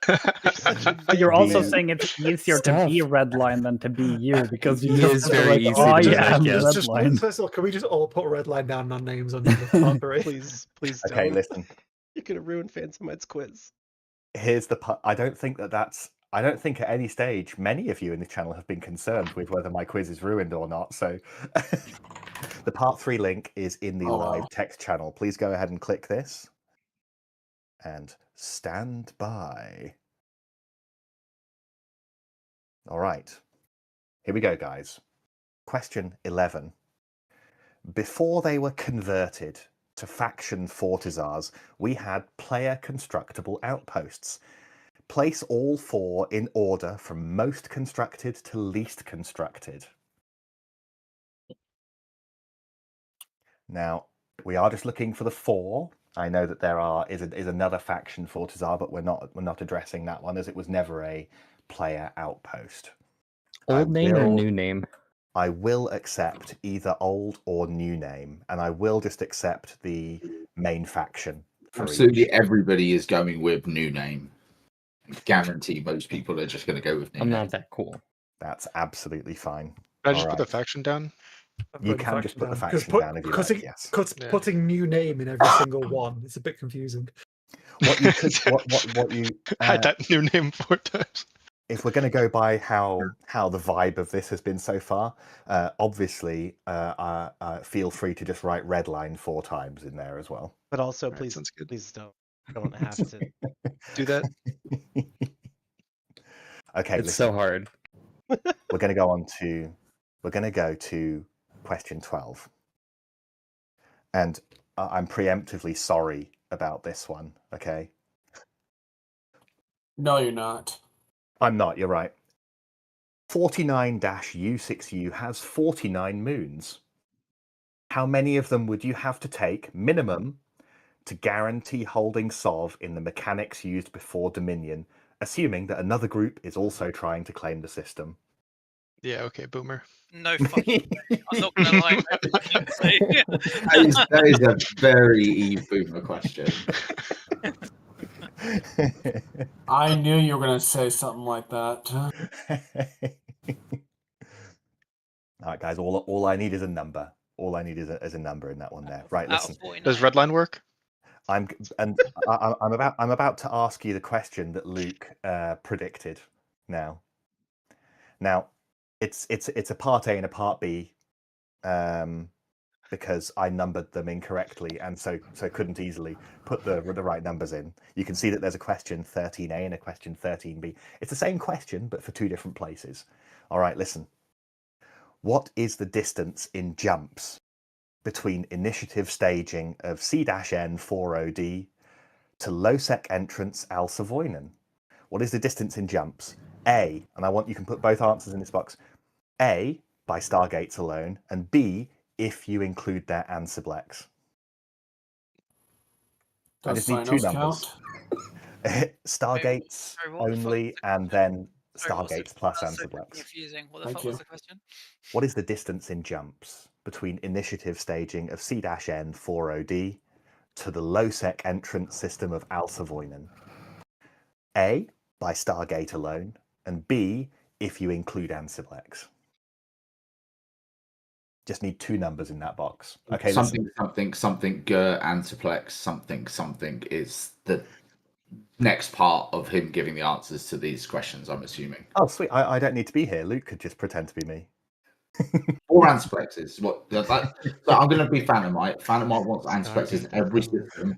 But you're also The- saying it's easier to be Redline than to be you because you It just is have to very like, easy oh to be yeah, I'm like, yes. Redline. First of all, can we just all put red line down on names on the part 3? Please Okay, don't. listen. You're gonna ruin Phantomite's quiz. Here's the part. I don't think at any stage many of you in the channel have been concerned with whether my quiz is ruined or not. So the part 3 link is in the live text channel. Please go ahead and click this and stand by. All right. Here we go, guys. Question 11. Before they were converted to faction fortizars, we had player constructible outposts. Place all 4 in order from most constructed to least constructed. Now, we are just looking for the 4. I know that there is another faction fortizar, but we're not addressing that one as it was never a player outpost. Old name or new name? I will accept either old or new name, and I will just accept the main faction. For Absolutely each. everybody is going with new name. Guarantee most people are just going to go with new I'm name. not that cool. That's absolutely fine. Can I All just put the right. faction down? You can just put the faction down if you like, yes. Putting new name in every single one, it's a bit confusing. What you could, what you had that new name 4 times. If we're going to go by how the vibe of this has been so far, obviously, feel free to just write Redline 4 times in there as well. But also, please don't have to do that. Okay, It's so hard. We're going to go to question 12, and I'm preemptively sorry about this one. Okay. No, you're not. I'm not. You're right. 49-U6U has 49 moons. How many of them would you have to take, minimum, to guarantee holding Sov in the mechanics used before Dominion, assuming that another group is also trying to claim the system? Yeah, okay, boomer. No fucking way. I'm not gonna lie. No fucking way. That is a very Eve Boomer question. I knew you were going to say something like that. All right, guys. All I need is a number. All I need is a number in that one there. Right. Listen. Does Redline work? I'm about to ask you the question that Luke predicted. Now, it's a part A and a part B, because I numbered them incorrectly and so couldn't easily put the right numbers in. You can see that there's a question 13A and a question 13B. It's the same question but for two different places. All right, listen. What is the distance in jumps between initiative staging of C-N40D to low-sec entrance Al Savoinen? What is the distance in jumps? A, and I want you can put both answers in this box. A, by Stargates alone, and B, if you include their Ansiblex. I just need two numbers. Stargates only, and then Stargates plus Ansiblex. Confusing. What the fuck was the question? What is the distance in jumps between initiative staging of C-N40D to the low-sec entrance system of Al Savoinen? A, by Stargate alone, and B, if you include Ansiblex. Just need two numbers in that box. Okay. Something Ger Antiplex something is the next part of him giving the answers to these questions, I'm assuming. Oh, sweet. I don't need to be here. Luke could just pretend to be me. Or Antiplexes. What? I'm going to be Phantomite. Phantomite wants Antiplexes in every system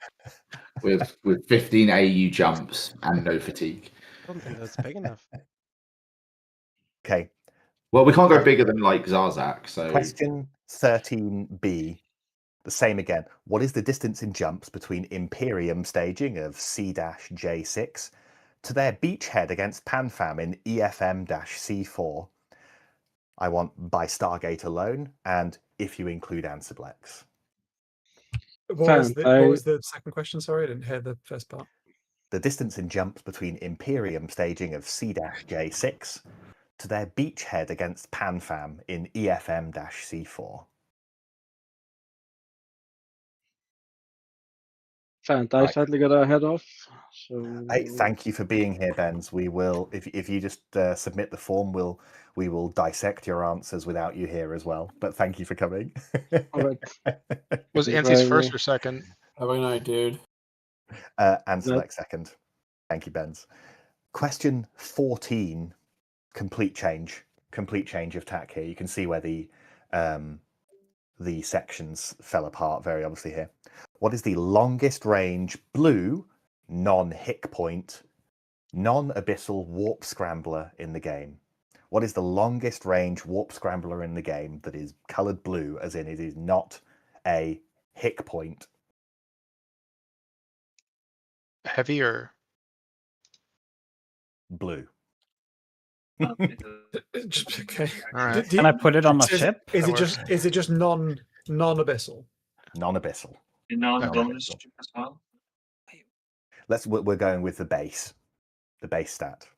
with 15 AU jumps and no fatigue. I don't think that's big enough. Okay. Well, we can't go bigger than like Zarzak. So question 13B, the same again. What is the distance in jumps between Imperium staging of C-J6 to their beachhead against PanFam in EFM-C4? I want by Stargate alone, and if you include Ansiblex. What was the second question? Sorry, I didn't hear the first part. The distance in jumps between Imperium staging of C-J6 to their beachhead against PanFam in EFM-C4. I sadly got to head off. So Hey, thank you for being here, Benz. We will, if you just submit the form, we will dissect your answers without you here as well. But thank you for coming. All right. Was Anti's first or second? Have a good night, dude. Select second. Thank you, Benz. Question 14. Complete change of tack here. You can see where the sections fell apart very obviously here. What is the longest range blue non-hick point non-abyssal warp scrambler in the game? What is the longest range warp scrambler in the game that is colored blue, as in it is not a hick point? Heavy or blue? Okay. All right. Can I put it on the ship? Is it just non-abyssal? Non-abyssal. Non-bonus chip as well. We're going with the base stat.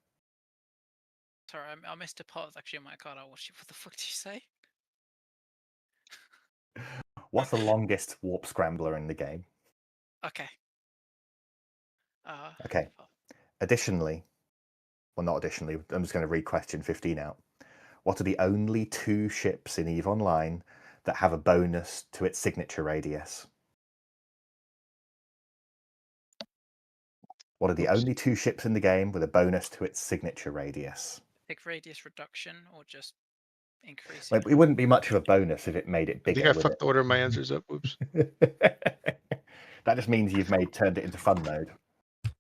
Sorry, I missed a part. It's actually on my card. I watched it. What the fuck did you say? What's the longest warp scrambler in the game? Okay. Okay. Additionally, well, not additionally, I'm just going to read question 15 out. What are the only two ships in EVE Online that have a bonus to its signature radius? What are the only two ships in the game with a bonus to its signature radius? Big radius reduction or just increase? It wouldn't be much of a bonus if it made it bigger. I think I fucked the order of my answers up. Oops. That just means you've turned it into fun mode.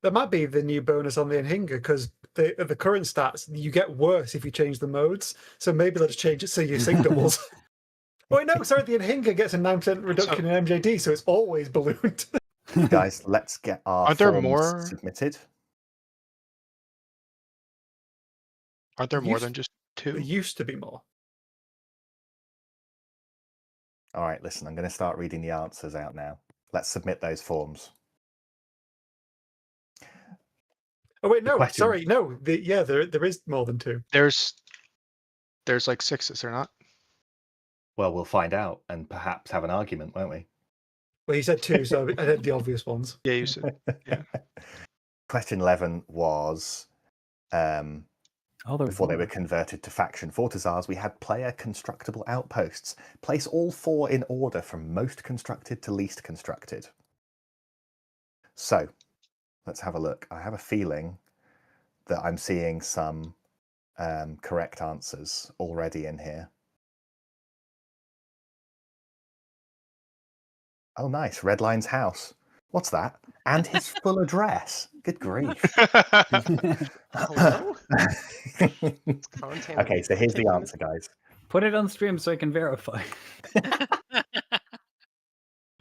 That might be the new bonus on the Anhinga, because the current stats, you get worse if you change the modes. So maybe let's change it so your sig doubles. Oh, no, sorry, the Anhinga gets a 9% reduction in MJD, so it's always ballooned. Guys, let's get our Aren't there forms more submitted. Aren't there more than just 2. There used to be more. All right, listen, I'm going to start reading the answers out now. Let's submit those forms. Oh wait, no, question- sorry, no. There is more than 2. There's like 6, is there not? Well, we'll find out and perhaps have an argument, won't we? Well, you said 2, so I had the obvious ones. Yeah, you said. Yeah. Question 11 was there's before they more. were converted to faction Fortizars, we had player constructible outposts. Place all 4 in order from most constructed to least constructed. So, let's have a look. I have a feeling that I'm seeing some correct answers already in here. Oh, nice. Redline's house. What's that? And his full address. Good grief. Hello? Okay, so here's the answer, guys. Put it on stream so I can verify.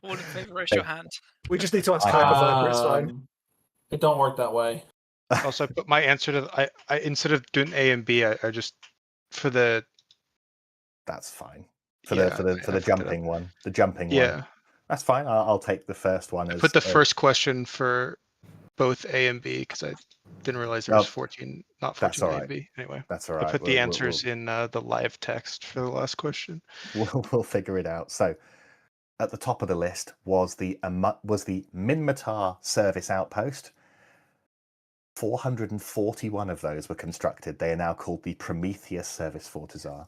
All in favor, raise your hand. We just need to ask Hyperviper, it's fine. It don't work that way. Also, I put my answer to I instead of doing A and B, I just for the. That's fine. For the jumping one, the jumping one. Yeah. That's fine. I'll take the first one. I put the first question for both A and B because I didn't realize there was 14, not 14 A and B. Anyway, that's all right. I put the answers in the live text for the last question. We'll figure it out. So, at the top of the list was the Minmatar service outpost. 441 of those were constructed. They are now called the Prometheus Service Fortizar.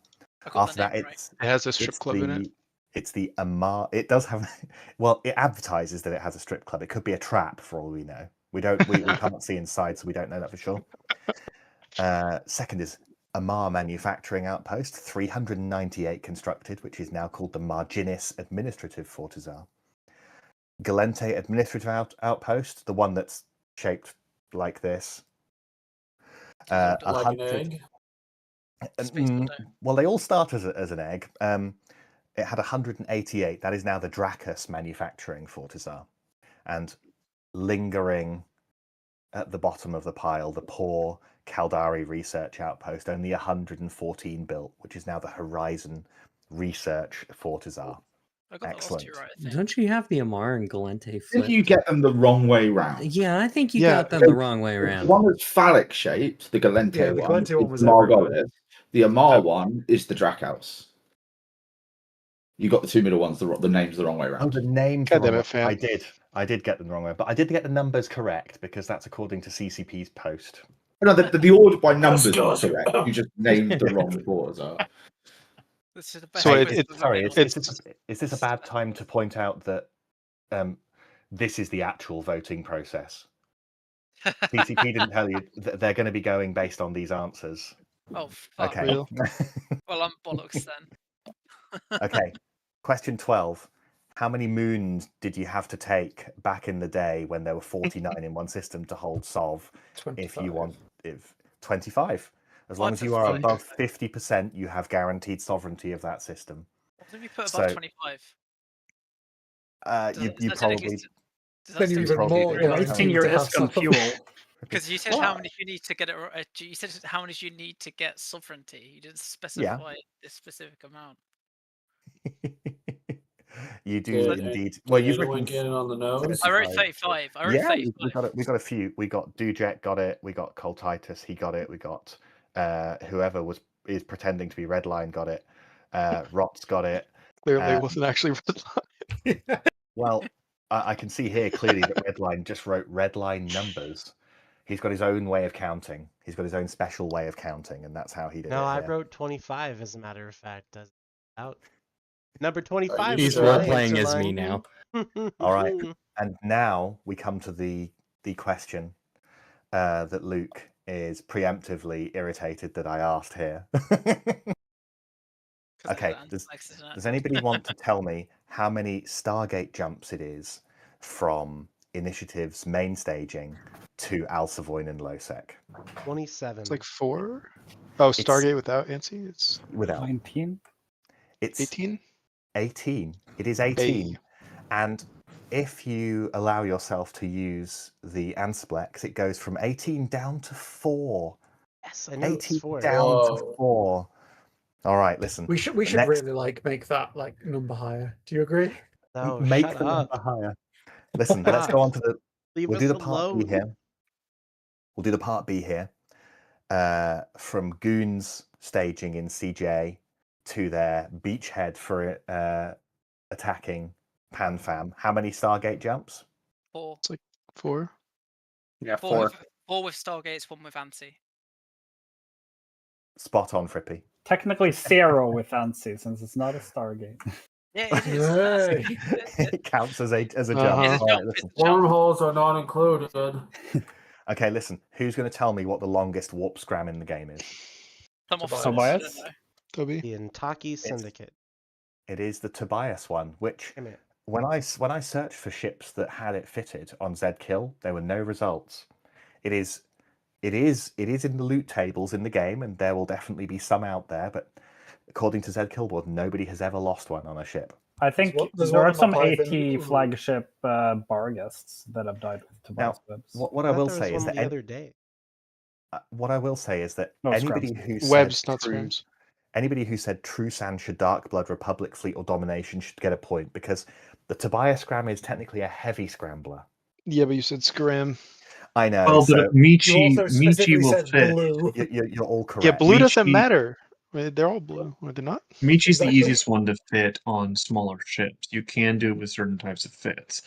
After that, it has a strip club in it. It's the Amar. It does have. Well, it advertises that it has a strip club. It could be a trap for all we know. We can't see inside, so we don't know that for sure. Second is Amar Manufacturing Outpost, 398 constructed, which is now called the Marginis Administrative Fortizar. Galente Administrative Outpost, the one that's shaped like this. Like an egg? Well, they all start as an egg. It had 188. That is now the Dracus Manufacturing Fortizar. And lingering at the bottom of the pile, the poor Caldari Research Outpost, only 114 built, which is now the Horizon Research Fortizar. Excellent. Don't you have the Amar and Galente I think flipped? you get them the wrong way round. Yeah, I think you got them the wrong way around. The one that's phallic shaped, the Galente Yeah, the one, Galente one was Amar everywhere. got it. The Amar one is the Dracos. You got the 2 middle ones, the names the wrong way Oh, around. the names. God damn wrong it, fam. I did get them the wrong way, but I did get the numbers correct because that's according to CCP's post. No, the order by numbers is correct. You just named the wrong Fortizar. This is the best. So Is this a bad time to point out that this is the actual voting process? CCP didn't tell you that they're going to be going based on these answers. Oh, fuck. Okay. Well, I'm bollocks then. Okay. Question 12. How many moons did you have to take back in the day when there were 49 in one system to hold Sov? 25. If 25. As long as you are above 50%, you have guaranteed sovereignty of that system. What if you put above 25? You probably. Then you even more. Wasting your risk on fuel. Because you said how many you need to get it. You said how many you need to get sovereignty. You didn't specify this specific amount. You do indeed. Well, you've written. Get it on the nose. I wrote 35. I wrote 35. We got a few. We got Dujek got it. We got Coltitus. He got it. We got whoever is pretending to be Redline got it. Rot's got it. Clearly, it wasn't actually Redline. Well, I can see here clearly that Redline just wrote Redline numbers. He's got his own way of counting. He's got his own special way of counting, and that's how he did it. No, I here. wrote 25, as a matter of fact. Out. Number 25. He's role playing as me now. All right, and now we come to the question that Luke is preemptively irritated that I asked here. Okay, does anybody want to tell me how many Stargate jumps it is from Initiative's main staging to Alsavoin and Losec? 27. It's like 4. Oh, Stargate without Ansi? It's without 19. It's 18. 18. It is 18. And if you allow yourself to use the Ansplex, it goes from 18 down to 4. Yes, I know it's 80 4. down to 4. All right, listen. We should next, really like make that like number higher. Do you agree? No, make shut the up. number higher. Listen, let's go on to the. Leave We'll us do the part B alone. here. We'll do the part B here. From Goons staging in CJ to their beachhead for attacking PanFam. How many Stargate jumps? 4. It's like 4. Yeah, 4 with Stargates, 1 with Anti. Spot on, Frippy. Technically 0 with ANSI since it's not a Stargate. Yeah, it is. It counts as a jump. Uh-huh. All right, listen. Wormholes are not included. Okay, listen. Who's going to tell me what the longest warp scram in the game is? Tobias? Toby? The Intaki Syndicate. It is the Tobias one, which when I searched for ships that had it fitted on Zkill, there were no results. It is in the loot tables in the game, and there will definitely be some out there. But according to Zkill board, nobody has ever lost one on a ship. I think there's there one are on my some Python. AT flagship Barghests that have died with Tobias webs. What I will say is that the other day. what I will say is that No, anybody scrams. who Webs, said not true, scrams. anybody who said True Sand should Dark Blood Republic fleet or domination should get a point, because the Tobias scram is technically a heavy scrambler. Yeah, but you said scram. I know. Well, so but Michi will fit. blue. You're all correct. Yeah, blue doesn't Michi- matter. They're all blue, are they not? Michi's the easiest one to fit on smaller ships. You can do it with certain types of fits.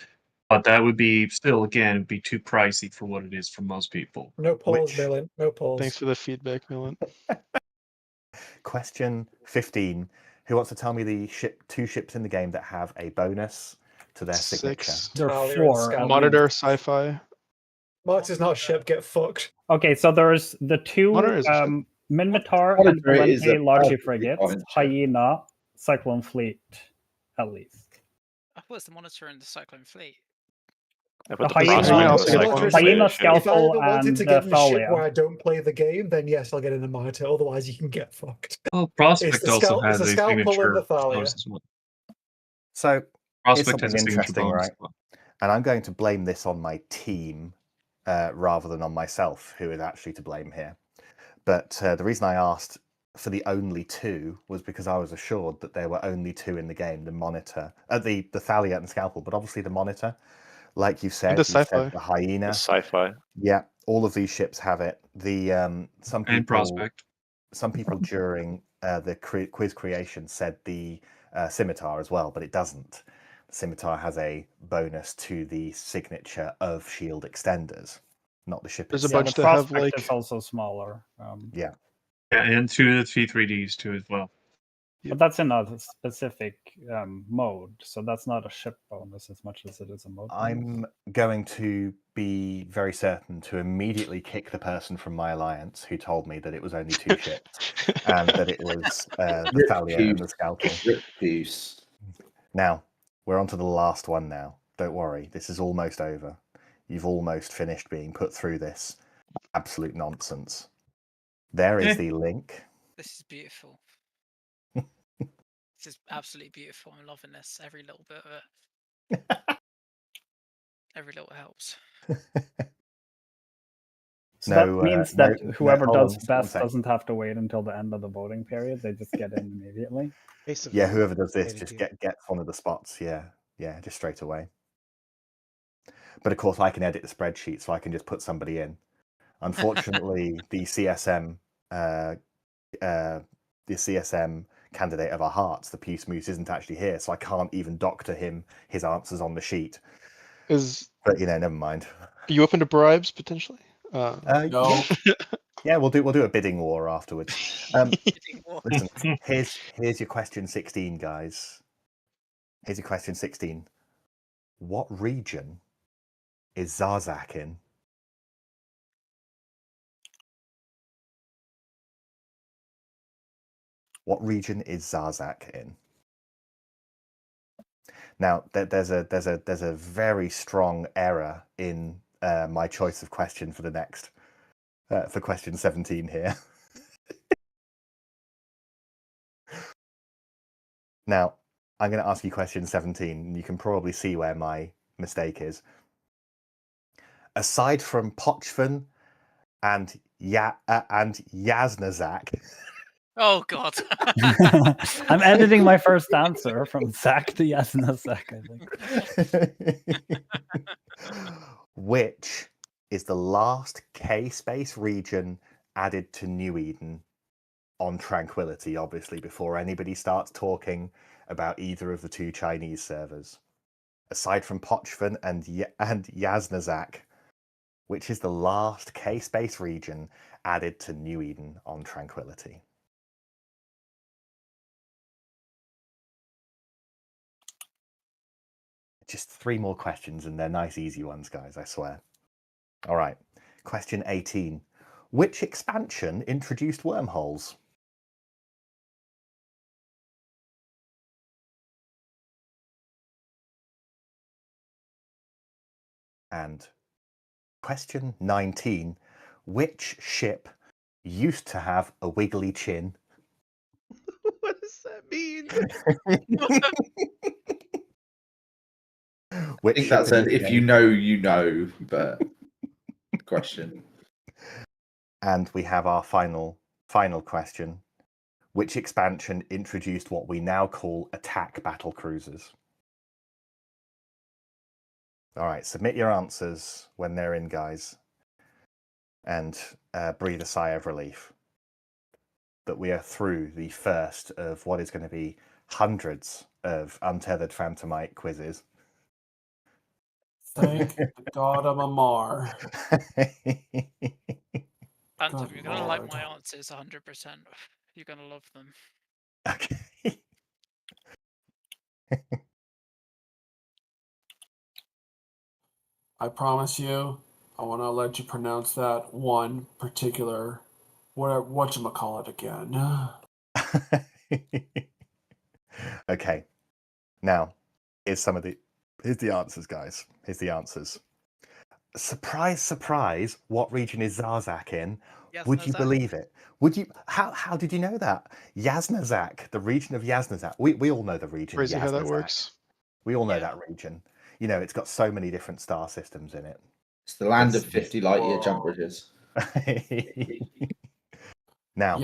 But that would be still, again, it'd be too pricey for what it is for most people. No pause, Millen. No pause. Thanks for the feedback, Millen. Question 15. Who wants to tell me the two ships in the game that have a bonus to their signature? There are Talia and 4. Scalp. Monitor, sci-fi. Marx is not a ship. Get fucked. Okay, so there's the 2 Monitor is a ship. Minmatar and Monitor is Valente a Logi perfectly frigates, fine ship. Hyena, Cyclone Fleet, at least. I thought it's the Monitor and the Cyclone Fleet. Yeah, The but the Hyena, Prospect also is gets like one. Hyena, ship. If I Scalpel, ever wanted and to get in a ship Thalia. where I don't play the game, then yes, I'll get in a monitor. Otherwise, you can get fucked. Well, It's Prospect the also scalp- has it's a the Scalpel and signature the Thalia. bonus as well. So here's Prospect has something a signature interesting, bonus right? as well. And I'm going to blame this on my team rather than on myself, who is actually to blame here. But the reason I asked for the only 2 was because I was assured that there were only 2 in the game: the Monitor, the Thalia and Scalpel. But obviously, the Monitor, like you said, the Sci-Fi. the Hyena, The Sci-Fi. yeah, all of these ships have it. The some people, And Prospect. some people during the quiz creation said the Scimitar as well, but it doesn't. The Scimitar has a bonus to the signature of shield extenders, not the ship. There's a itself. bunch the that have Prospect like is also smaller. Yeah. Yeah, and 2 of the T3Ds too as well. But that's in a specific mode, so that's not a ship bonus as much as it is a mode bonus. I'm going to be very certain to immediately kick the person from my alliance who told me that it was only 2 ships and that it was the Thalia and the Scalpel. Now, we're on to the last one now. Don't worry, this is almost over. You've almost finished being put through this absolute nonsense. There is the link. This is beautiful. This is absolutely beautiful. I'm loving this. Every little bit of it. Every little helps. So that means that whoever does hold best on. doesn't have to wait until the end of the voting period. They just get in immediately. Yeah, whoever does this just gets one of the spots. Yeah, just straight away. But of course, I can edit the spreadsheet, so I can just put somebody in. Unfortunately, the CSM candidate of our hearts, the Puce Moose, isn't actually here, so I can't even doctor him his answers on the sheet. But never mind. Are you open to bribes potentially? No. Yeah, we'll do a bidding war afterwards. Listen, here's your question 16, guys. Here's your question 16. What region is Zarzak in? What region is Zarzak in? Now, there's a very strong error in my choice of question for the next for question 17 here. Now, I'm going to ask you question 17, and you can probably see where my mistake is. Aside from Pochvan and Yaznazak. Oh God. I'm editing my first answer from Zach to Yaznazak, I think. Which is the last K-space region added to New Eden on Tranquility, obviously, before anybody starts talking about either of the two Chinese servers. Aside from Pochvan and Yaznazak, which is the last K-space region added to New Eden on Tranquility. Just 3 more questions, and they're nice, easy ones, guys, I swear. All right. Question 18. Which expansion introduced wormholes? And question 19. Which ship used to have a wiggly chin? What does that mean? I think that's an if you know, you know, but question. And we have our final question. Which expansion introduced what we now call attack battle cruisers? All right, submit your answers when they're in, guys. And breathe a sigh of relief that we are through the first of what is going to be hundreds of Untethered Phantomite quizzes. Thank the God of Amar. Phantom, Good you're gonna like Lord. my answers 100%. You're gonna love them. Okay. I promise you, I want to let you pronounce that one particular, whatchamacallit again. Okay. Now, here's the answers, guys. Here's the answers. Surprise, surprise, what region is Zarzak in? Would you Yaznazak? believe it? Would you how did you know that? Yaznazak, the region of Yaznazak. We all know the region Crazy how that Yaznazak. works. We all know that region. You know, it's got so many different star systems in it. It's the land of 50 light year jump bridges. Now, a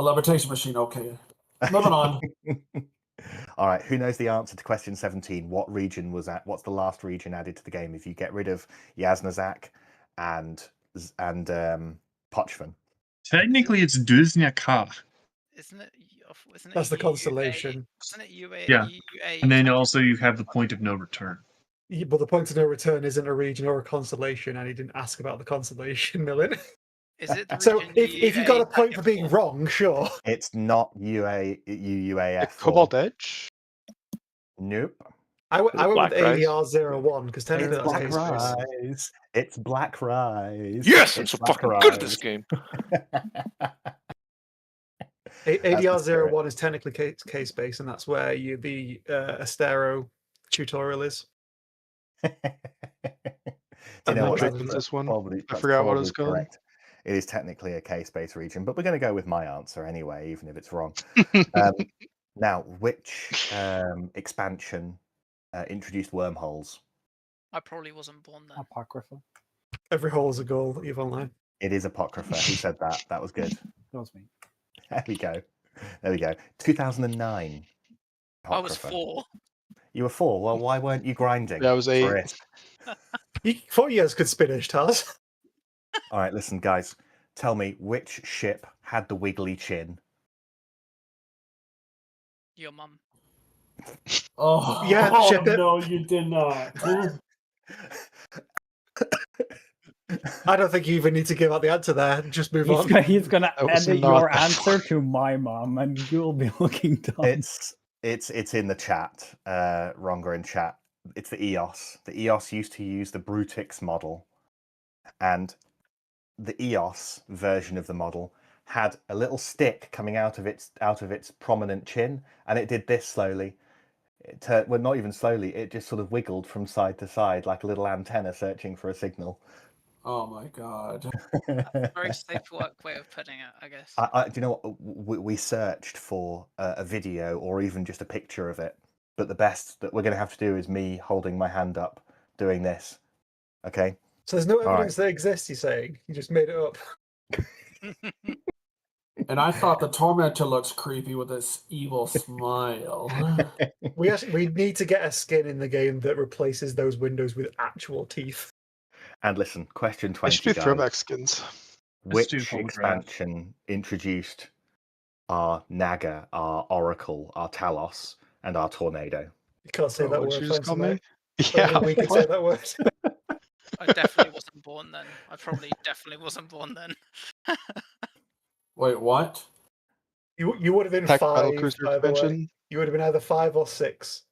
levitation machine. Okay, moving on. all right, who knows the answer to question 17? What region was that? What's the last region added to the game if you get rid of Yaznazak and Pochvan? Technically, it's Duznyaka. Isn't it? Isn't it That's the UA constellation. Isn't it UA? Yeah. UA And then 20? also you have the point of no return. Yeah, but the point of no return isn't a region or a constellation, and he didn't ask about the constellation, Millen. Is it the So region if you got a UA point for being wrong, sure. It's not UAF. Cobalt Edge? Nope. I went Black with Rise? ADR-01 because technically that's Black K-Space. Rise. It's Black Rise. Yes, I'm It's so Black fucking Rise. good at this game. ADR-01 is technically K-Space, and that's where the Astero tutorial is. Do you know what? That's this one. Probably, I forgot what it's probably called. correct. It is technically a K-space region, but we're going to go with my answer anyway, even if it's wrong. Now, which expansion introduced wormholes? I probably wasn't born then. Apocrypha. Every hole is a goal, EVE Online. It is Apocrypha. Who said that? That was good. That was me. There we go. There we go. 2009. I was Apocrypha. 4. You were 4. Well, why weren't you grinding? That was 8. for it? 4 years could spinach, Taz. All right, listen, guys. Tell me which ship had the wiggly chin? Your mum. Oh, Yeah, oh ship it. no, you did not. I don't think you even need to give out the answer there. Just move on. He's gonna That was edit not- your answer to my mom, and you'll be looking dumb. It's in the chat, Ronga in chat. It's the EOS. The EOS used to use the Brutix model, and the EOS version of the model had a little stick coming out of its prominent chin, and it did this slowly. Well, not even slowly. It just sort of wiggled from side to side like a little antenna searching for a signal. Oh my god. Very safe work way of putting it, I guess. Do you know what? We searched for a video or even just a picture of it, but the best that we're going to have to do is me holding my hand up doing this. Okay, So there's no All evidence they exist. You're saying you just made it up. And I thought the Tormentor looks creepy with this evil smile. We need to get a skin in the game that replaces those windows with actual teeth. And listen, question It 20, should be guys. throwback skins. Which do holograph. expansion introduced our Naga, our Oracle, our Talos, and our Tornado? You can't say that what'd word, you just call me? Fancy Mate. Only we can say that word. I definitely wasn't born then. I probably definitely wasn't born then. Wait, what? You would have been Attack 5, Battlecruiser by the way. expansion. You would have been either 5 or 6.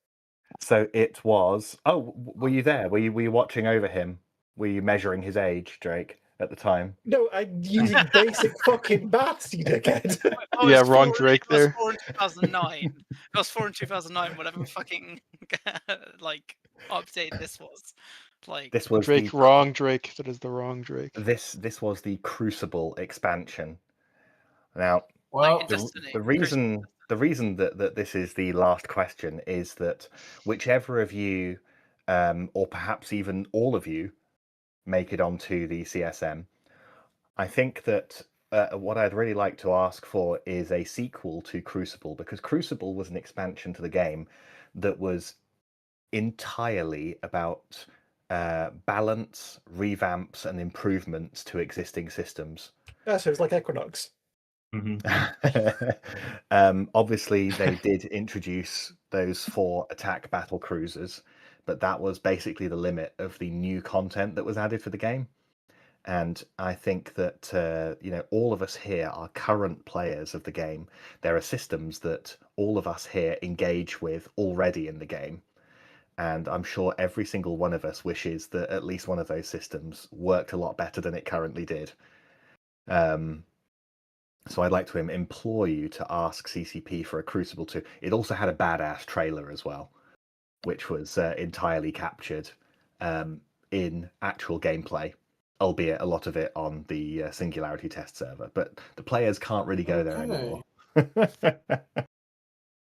So it was. Oh, were you there? Were you watching over him? Were you measuring his age, Drake, at the time? No, I'm using basic fucking maths, you dickhead. I Yeah, was wrong 4 Drake I was there. 4 in 2009. I was 4 in 2009. Whatever fucking like update this was. Like This was Drake, the wrong Drake. That is the wrong Drake. this was the Crucible expansion. Now, Well, the reason that this is the last question is that whichever of you, or perhaps even all of you, make it onto the CSM, I think that what I'd really like to ask for is a sequel to Crucible, because Crucible was an expansion to the game that was entirely about balance, revamps, and improvements to existing systems. Yeah, so it's like Equinox. Obviously, they did introduce those 4 attack battle cruisers, but that was basically the limit of the new content that was added for the game. And I think that all of us here are current players of the game. There are systems that all of us here engage with already in the game. And I'm sure every single one of us wishes that at least one of those systems worked a lot better than it currently did. So I'd like to implore you to ask CCP for a Crucible 2. It also had a badass trailer as well, which was entirely captured in actual gameplay, albeit a lot of it on the Singularity test server. But the players can't really go there anymore.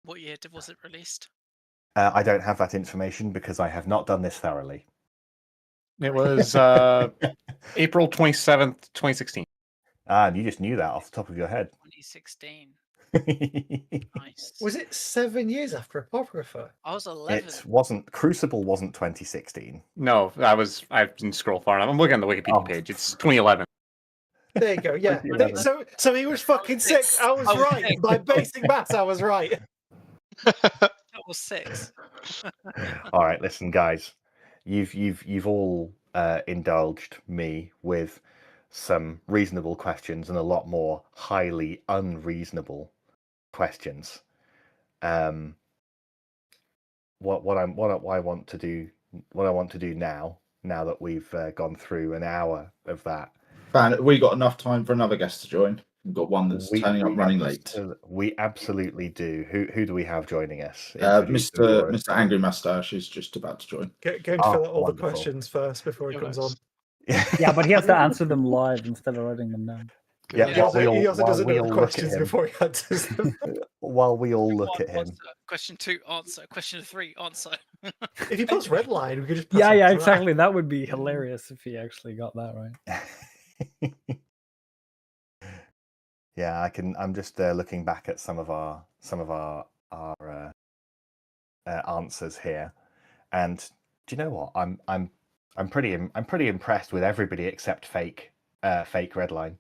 what year was it released? I don't have that information because I have not done this thoroughly. It was April 27th, 2016. Ah, and you just knew that off the top of your head. 2016. Nice. Was it 7 years after Apocrypha? I was 11. It wasn't. Crucible wasn't 2016. No, I didn't scroll far enough. I'm looking on the Wikipedia page. It's 2011. There you go. Yeah. 2011. So he was fucking 6. I was right. By basic maths, I was right. That was 6. All right, listen, guys. You've all indulged me with some reasonable questions and a lot more highly unreasonable questions. What I want to do now that we've gone through an hour of that. Fan, we got enough time for another guest to join. We've got one that's turning up running late. We absolutely do. Who do we have joining us? Mr. Angry Mustache is just about to join. Get him to fill out all the questions first before he comes on. Yeah, but he has to answer them live instead of writing them down. Yeah, he also doesn't know the questions before he answers them. While we all look at him. Question 2, answer. Question 3, answer. If he puts red line, we could just. Yeah, exactly. That would be hilarious if he actually got that right. Yeah, I'm just looking back at some of our answers here, and do you know what? I'm pretty impressed with everybody except fake Redline.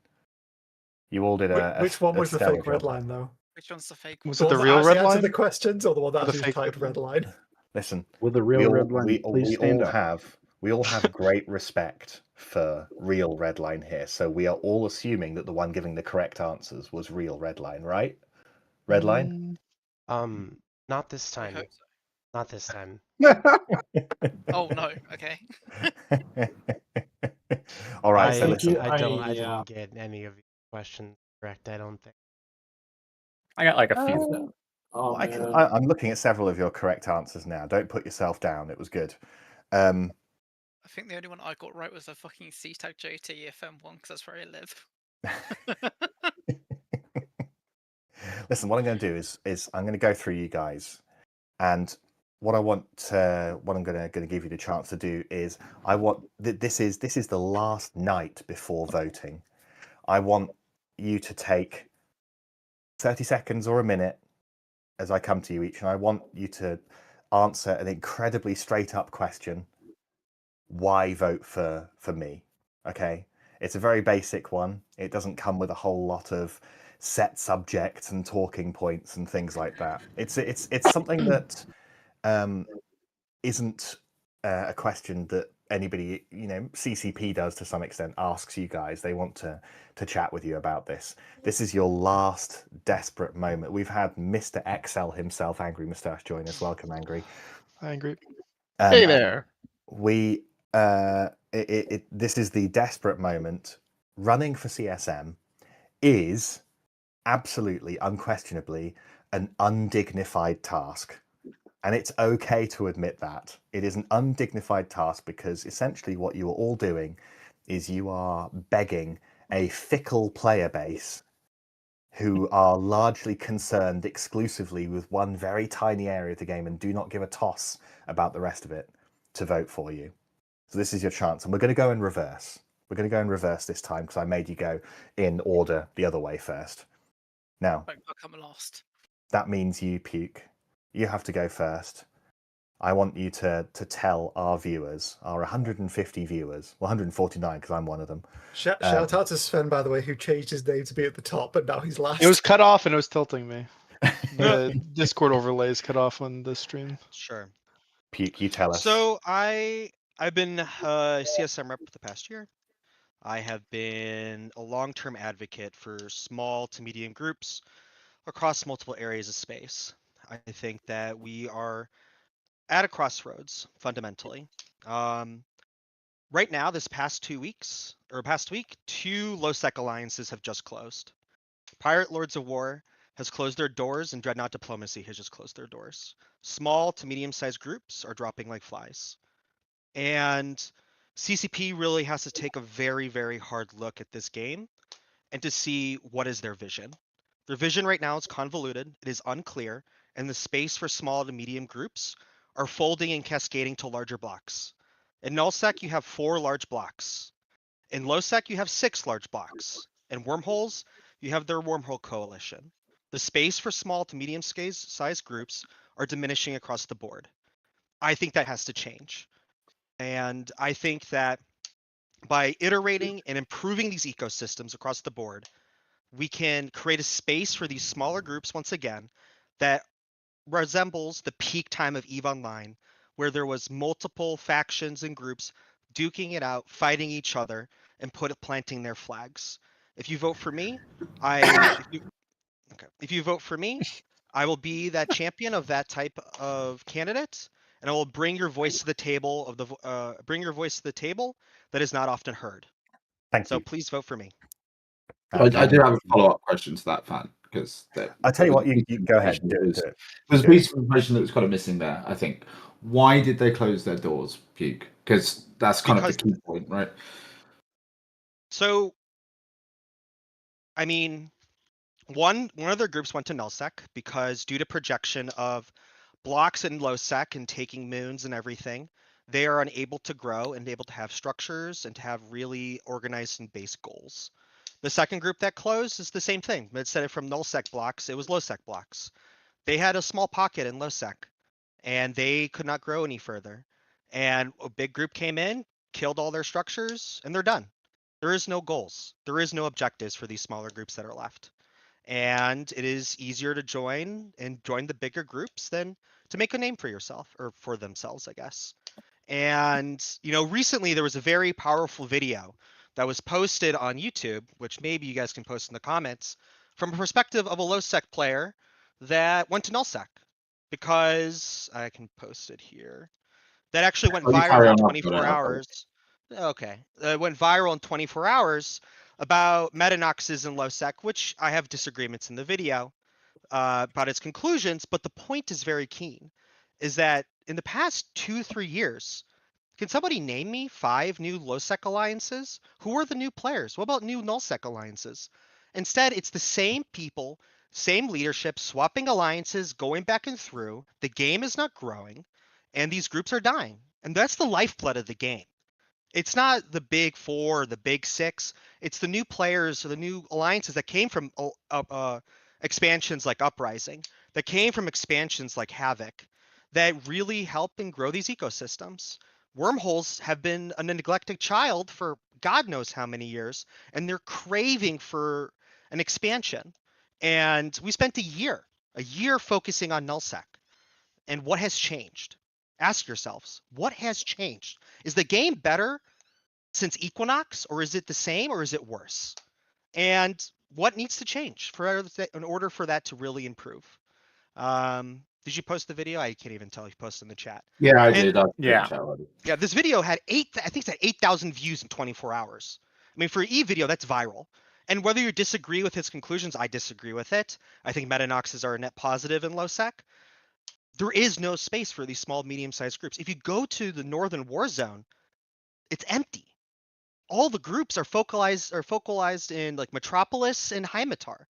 You all did Which one was the stellar fake red job. line though? Which one's the fake? Was it the real red line? The questions or the one that The actually fake typed red line? Listen, Will the real red line please stand up? We all have great respect for real Redline here, so we are all assuming that the one giving the correct answers was real Redline, right? Redline? Not this time. Not this time. Oh no. Okay. All right. I, So listen, I don't get any of your questions correct. I don't think. I got like a few. I'm looking at several of your correct answers now. Don't put yourself down. It was good. I think the only one I got right was the fucking C-Tag JT FM one, because that's where I live. Listen, what I'm going to do is I'm going to go through you guys, and what I'm going to give you the chance to do is this is the last night before voting. I want you to take 30 seconds or a minute as I come to you each, and I want you to answer an incredibly straight up question. Why vote for me? Okay, it's a very basic one. It doesn't come with a whole lot of set subjects and talking points and things like that. It's something that isn't a question that anybody, CCP does to some extent, asks you guys. They want to chat with you about this. This is your last desperate moment. We've had Mr. XL himself, Angry Moustache, join us. Welcome, Angry. Angry. Hey there. This is the desperate moment. Running for CSM is absolutely, unquestionably, an undignified task. And it's okay to admit that. It is an undignified task because essentially what you are all doing is you are begging a fickle player base who are largely concerned exclusively with one very tiny area of the game and do not give a toss about the rest of it to vote for you. So this is your chance. And we're going to go in reverse. We're going to go in reverse this time because I made you go in order the other way first. Now, I'll come last. that means you, Puke. You have to go first. I want you to tell our viewers, our 150 viewers, well, 149 because I'm one of them. Shout out to Sven, by the way, who changed his name to be at the top, but now he's last. It was cut off and it was tilting me. The Discord overlay is cut off on the stream. Sure. Puke, you tell us. So I've been CSM rep for the past year. I have been a long-term advocate for small to medium groups across multiple areas of space. I think that we are at a crossroads fundamentally. Right now, this past 2 weeks, or past week, 2 low-sec alliances have just closed. Pirate Lords of War has closed their doors, and Dreadnought Diplomacy has just closed their doors. Small to medium-sized groups are dropping like flies. And CCP really has to take a very, very hard look at this game and to see what is their vision. Their vision right now is convoluted, it is unclear, and the space for small to medium groups are folding and cascading to larger blocks. In nullsec, you have 4 large blocks. In lowsec, you have 6 large blocks. In wormholes, you have their wormhole coalition. The space for small to medium size groups are diminishing across the board. I think that has to change. And I think that by iterating and improving these ecosystems across the board, we can create a space for these smaller groups once again that resembles the peak time of EVE Online, where there was multiple factions and groups duking it out, fighting each other, and planting their flags. If you vote for me, if you vote for me, I will be that champion of that type of candidate, and I will bring your voice to the table that is not often heard. Thank you. So please vote for me. I do have a follow-up question to that, Fan, because I tell you what, you go ahead. There's a piece of information that was kind of missing there, I think. Why did they close their doors, Puke? Because that's kind of the key point, right? So, I mean, one of their groups went to nullsec because due to projection of blocks in lowsec and taking moons and everything, they are unable to grow and able to have structures and to have really organized and base goals. The second group that closed is the same thing, but instead of from nullsec blocks, it was lowsec blocks. They had a small pocket in lowsec, and they could not grow any further. And a big group came in, killed all their structures, and they're done. There is no goals. There is no objectives for these smaller groups that are left. And it is easier to join the bigger groups than to make a name for yourself, or for themselves, I guess. And, recently there was a very powerful video that was posted on YouTube, which maybe you guys can post in the comments, from a perspective of a low-sec player that went to nullsec, because I can post it here. That actually went viral in 24 hours. Okay, it went viral in 24 hours about Metanoxes in lowsec, which I have disagreements in the video about its conclusions, but the point is very keen, is that in the past 2-3 years, can somebody name me 5 new low-sec alliances? Who are the new players? What about new null-sec alliances? Instead, it's the same people, same leadership, swapping alliances, going back and through. The game is not growing. and these groups are dying. And that's the lifeblood of the game. It's not the big four or the big six. It's the new players or the new alliances that came from expansions like Uprising, that came from expansions like Havoc, that really help and grow these ecosystems. Wormholes have been a neglected child for God knows how many years, and they're craving for an expansion. And we spent a year focusing on nullsec. And what has changed? Ask yourselves, what has changed? Is the game better since Equinox, or is it the same, or is it worse? And what needs to change in order for that to really improve? Did you post the video? I can't even tell if you posted in the chat. Yeah, I And- did. Yeah, this video had I think it's had 8,000 views in 24 hours. I mean, for an video, that's viral. And whether you disagree with his conclusions, I disagree with it. I think metanoxes are a net positive in lowsec. There is no space for these small, medium-sized groups. If you go to the northern war zone, it's empty. All the groups are focalized in like Metropolis and Hymatar.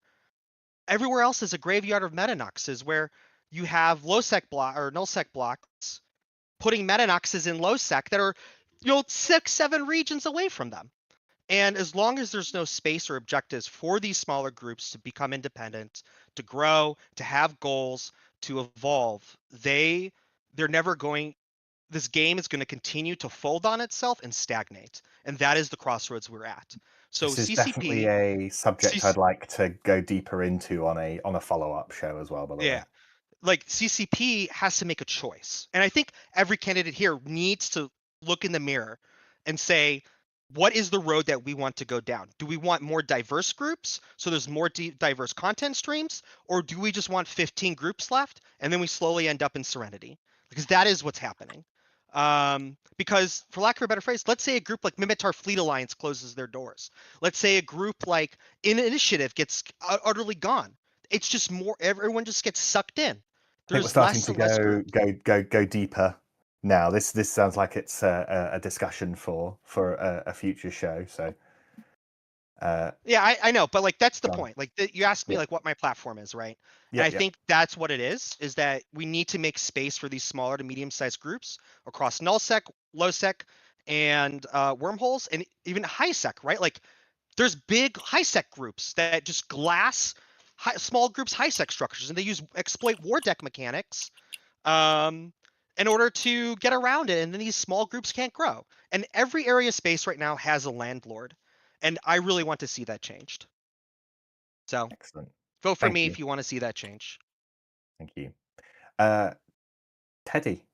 Everywhere else is a graveyard of metanoxes where you have low-sec block or null-sec blocks putting metanoxes in low-sec that are 6-7 regions away from them. And as long as there's no space or objectives for these smaller groups to become independent, to grow, to have goals, to evolve, they're never going. This game is going to continue to fold on itself and stagnate, and that is the crossroads we're at. So this is CCP, definitely a subject I'd like to go deeper into on a follow-up show as well. By the way, like CCP has to make a choice, and I think every candidate here needs to look in the mirror and say, what is the road that we want to go down? Do we want more diverse groups, so there's more diverse content streams, or do we just want 15 groups left, and then we slowly end up in Serenity? Because that is what's happening. Because for lack of a better phrase, let's say a group like Mimitar Fleet Alliance closes their doors. Let's say a group like Initiative gets utterly gone. It's just more, everyone just gets sucked in. I think we're starting to go deeper now. This sounds like it's a discussion for a future show. So yeah, I know, but like that's the point. Like you asked me like what my platform is, right? Yeah, and I think that's what it is that we need to make space for these smaller to medium-sized groups across nullsec, lowsec, and wormholes, and even highsec, right? Like there's big highsec groups that just glass small groups highsec structures, and they exploit war deck mechanics in order to get around it, and then these small groups can't grow. And every area of space right now has a landlord. And I really want to see that changed. So excellent. Vote for Thank me you. if you want to see that change. Thank you. Teddy,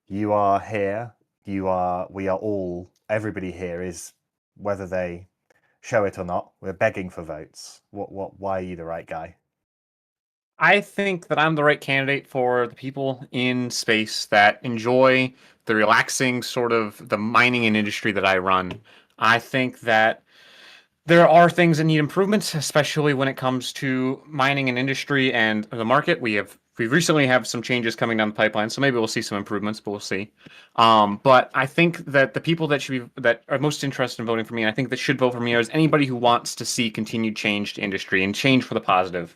you are here. We are all, everybody here is, whether they show it or not, we're begging for votes. Why are you the right guy? I think that I'm the right candidate for the people in space that enjoy the relaxing sort of the mining and industry that I run. I think that there are things that need improvements, especially when it comes to mining and industry and the market. We recently have some changes coming down the pipeline, so maybe we'll see some improvements, but we'll see. But I think that the people that are most interested in voting for me, and I think that should vote for me, is anybody who wants to see continued change to industry and change for the positive.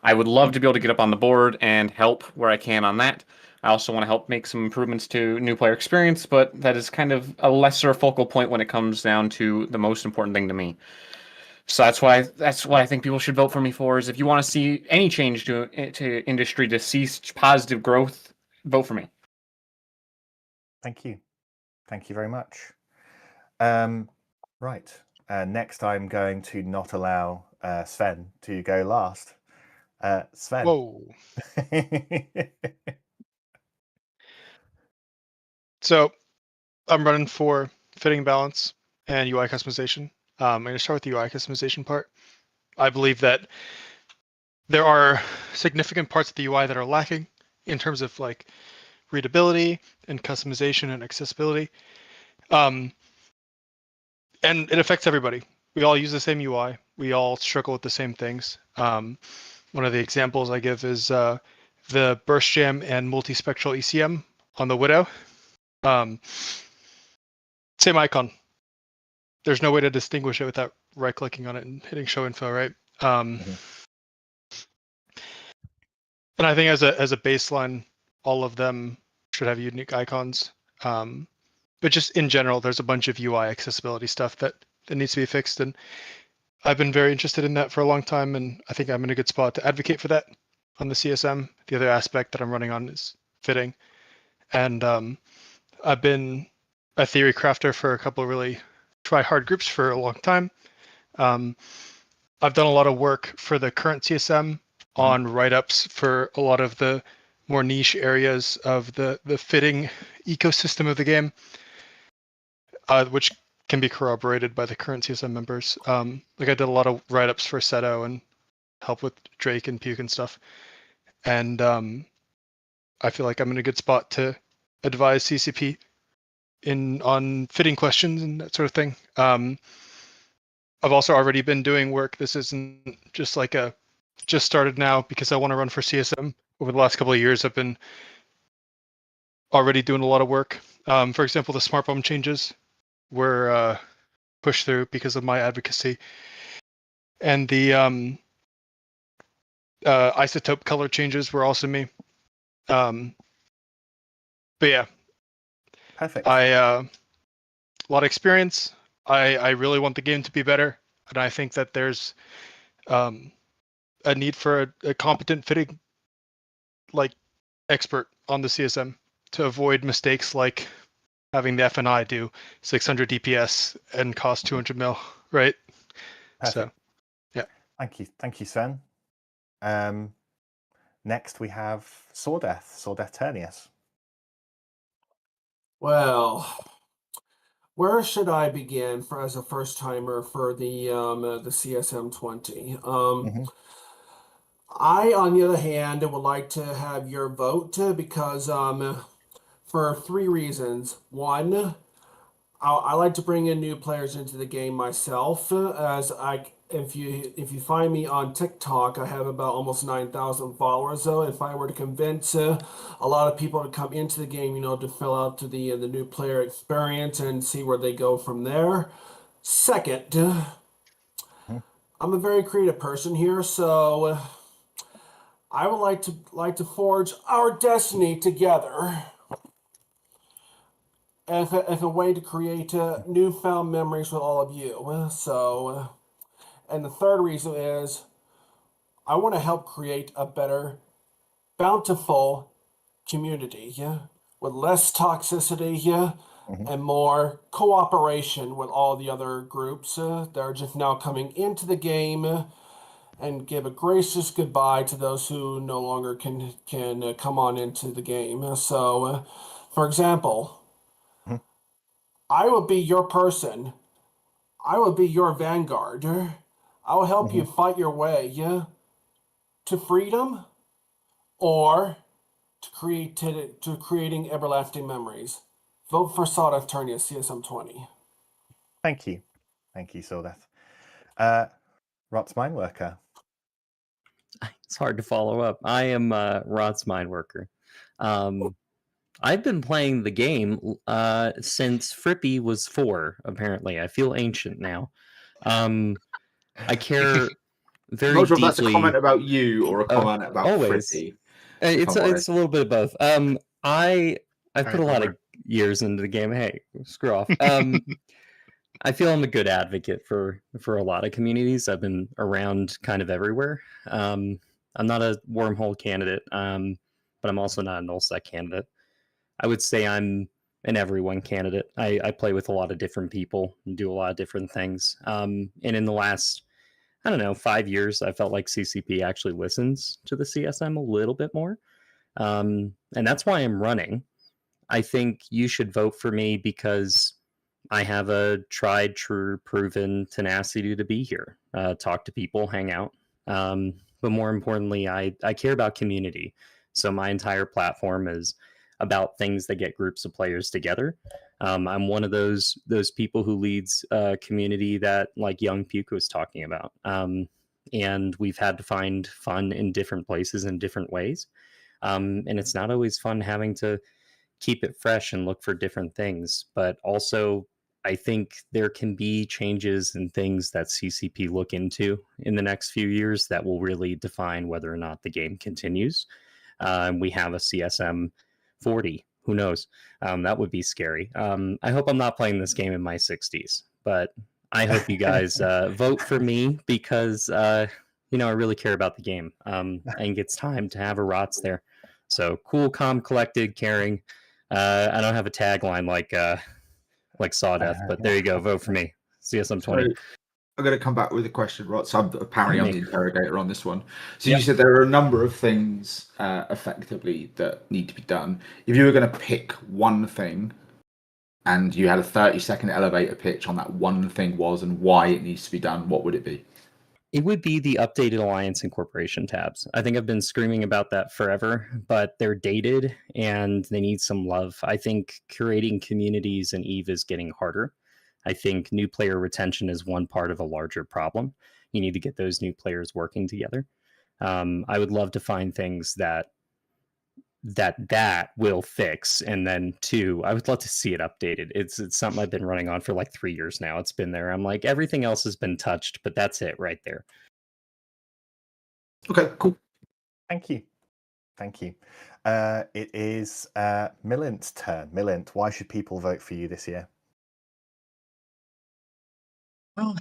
I would love to be able to get up on the board and help where I can on that. I also want to help make some improvements to new player experience, but that is kind of a lesser focal point when it comes down to the most important thing to me. So that's what I think people should vote for me for. Is if you want to see any change to industry, to see positive growth, vote for me. Thank you very much. Right. Next, I'm going to not allow Sven to go last. Sven. Whoa. So I'm running for fitting balance and UI customization. I'm going to start with the UI customization part. I believe that there are significant parts of the UI that are lacking in terms of like readability and customization and accessibility. And it affects everybody. We all use the same UI. We all struggle with the same things. One of the examples I give is the burst jam and multispectral ECM on the Widow. Same icon. There's no way to distinguish it without right-clicking on it and hitting show info, right? And I think as a baseline, all of them should have unique icons. But just in general, there's a bunch of UI accessibility stuff that needs to be fixed, and I've been very interested in that for a long time, and I think I'm in a good spot to advocate for that on the CSM. The other aspect that I'm running on is fitting, and I've been a theory crafter for a couple of really try-hard groups for a long time. I've done a lot of work for the current CSM on write-ups for a lot of the more niche areas of the fitting ecosystem of the game, which can be corroborated by the current CSM members. Like I did a lot of write-ups for Seto and help with Drake and Puke and stuff. And I feel like I'm in a good spot to advise CCP on fitting questions and that sort of thing. I've also already been doing work. This isn't just like just started now because I want to run for CSM. Over the last couple of years, I've been already doing a lot of work. For example, the smart bomb changes were pushed through because of my advocacy, and the isotope color changes were also me. But yeah, perfect. A lot of experience. I really want the game to be better, and I think that there's a need for a competent fitting expert on the CSM to avoid mistakes like having the FNI do 600 DPS and cost 200 mil, right? Perfect. So, yeah. Thank you, Sven. Next we have Sawdeath Turnius. Well, where should I begin as a first timer for the CSM 20? I, on the other hand, would like to have your vote because for 3 reasons. One, I like to bring in new players into the game myself. If you find me on TikTok, I have about almost 9,000 followers. So if I were to convince a lot of people to come into the game, to fill out to the new player experience and see where they go from there. Second, I'm a very creative person here, so I would like to forge our destiny together as a way to create newfound memories with all of you. So, and the third reason is I want to help create a better, bountiful community with less toxicity and more cooperation with all the other groups that are just now coming into the game, and give a gracious goodbye to those who no longer can come on into the game. So, for example, I will be your person. I will be your vanguard. I will help you fight your way to freedom or to creating everlasting memories. Vote for Sawdeath Turnius, CSM 20. Thank you, Sawdeath. Rot's Mineworker. It's hard to follow up. I am Rot's Mineworker. I've been playing the game since Frippy was 4, apparently. I feel ancient now. I care very I'm not sure deeply. if that's a comment about you or a comment about always. Frippy. It's a little bit of both. I put a lot of years into the game. Hey, screw off. I feel I'm a good advocate for a lot of communities. I've been around kind of everywhere. I'm not a wormhole candidate, but I'm also not a nullsec candidate. I would say I'm an everyone candidate. I play with a lot of different people and do a lot of different things. And in the last, 5 years, I felt like CCP actually listens to the CSM a little bit more. And that's why I'm running. I think you should vote for me because I have a tried, true, proven tenacity to be here, talk to people, hang out. But more importantly, I care about community. So my entire platform is about things that get groups of players together. I'm one of those people who leads a community that, like Young Puke was talking about. And we've had to find fun in different places in different ways. And it's not always fun having to keep it fresh and look for different things. But also, I think there can be changes and things that CCP look into in the next few years that will really define whether or not the game continues. We have a CSM 40 Who knows? That would be scary. I hope I'm not playing this game in my 60s, but I hope you guys vote for me because I really care about the game. I think it's time to have a ROTS there. So cool, calm, collected, caring. I don't have a tagline like Sawdeath, but there you go. Vote for me. CSM 20. So, I'm going to come back with a question, right? So apparently I'm the interrogator on this one. So Yep. you said there are a number of things effectively that need to be done. If you were going to pick one thing and you had a 30-second elevator pitch on that one thing was and why it needs to be done, what would it be? It would be the updated Alliance and Corporation tabs. I think I've been screaming about that forever, but they're dated and they need some love. I think curating communities in EVE is getting harder. I think new player retention is one part of a larger problem. You need to get those new players working together. I would love to find things that will fix, and then two, I would love to see it updated. It's something I've been running on for like 3 years now. It's been there. I'm like, everything else has been touched, but that's it right there. Okay, cool. Thank you. It is Millint's turn. Millint, why should people vote for you this year? Well,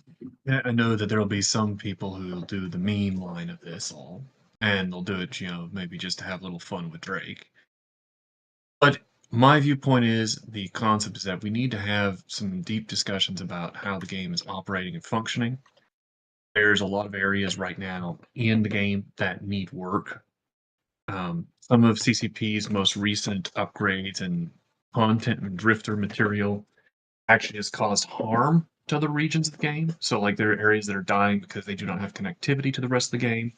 I know that there'll be some people who'll do the meme line of this all, and they'll do it, maybe just to have a little fun with Drake. But my viewpoint is the concept is that we need to have some deep discussions about how the game is operating and functioning. There's a lot of areas right now in the game that need work. Some of CCP's most recent upgrades and content and drifter material actually has caused harm to other regions of the game. So like there are areas that are dying because they do not have connectivity to the rest of the game,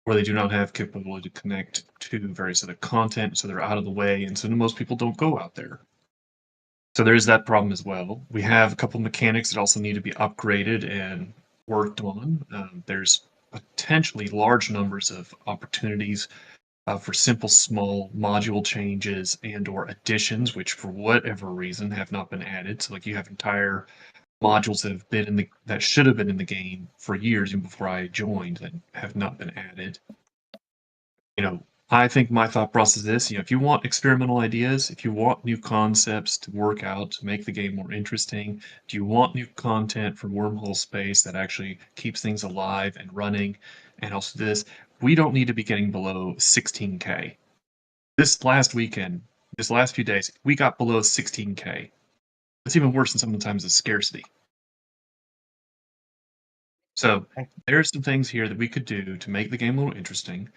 or they do not have capability to connect to various other content, so they're out of the way, and so most people don't go out there. So there's that problem as well. We have a couple mechanics that also need to be upgraded and worked on. There's potentially large numbers of opportunities for simple small module changes and or additions, which for whatever reason have not been added. So like you have entire modules that have been that should have been in the game for years even before I joined that have not been added. I think my thought process is this, if you want experimental ideas, if you want new concepts to work out to make the game more interesting, do you want new content from Wormhole Space that actually keeps things alive and running, and also this, we don't need to be getting below 16K. This last weekend, this last few days, we got below 16K. It's even worse than sometimes the scarcity. So there's some things here that we could do to make the game a little interesting.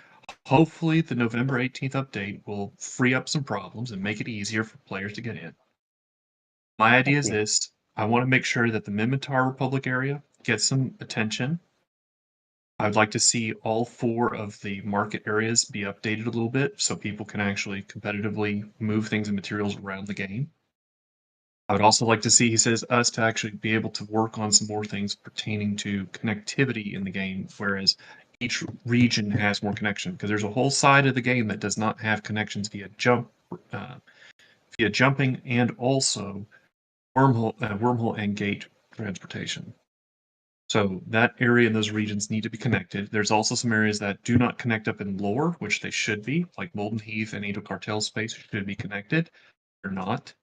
Hopefully the November 18th update will free up some problems and make it easier for players to get in. My idea is this. I want to make sure that the Minmatar Republic area gets some attention. I'd like to see all 4 of the market areas be updated a little bit so people can actually competitively move things and materials around the game. I would also like to see, he says, us to actually be able to work on some more things pertaining to connectivity in the game, whereas each region has more connection, because there's a whole side of the game that does not have connections via jumping and also wormhole and gate transportation. So that area and those regions need to be connected. There's also some areas that do not connect up in lore, which they should be, like Molten Heath and Angel Cartel space should be connected. They're not.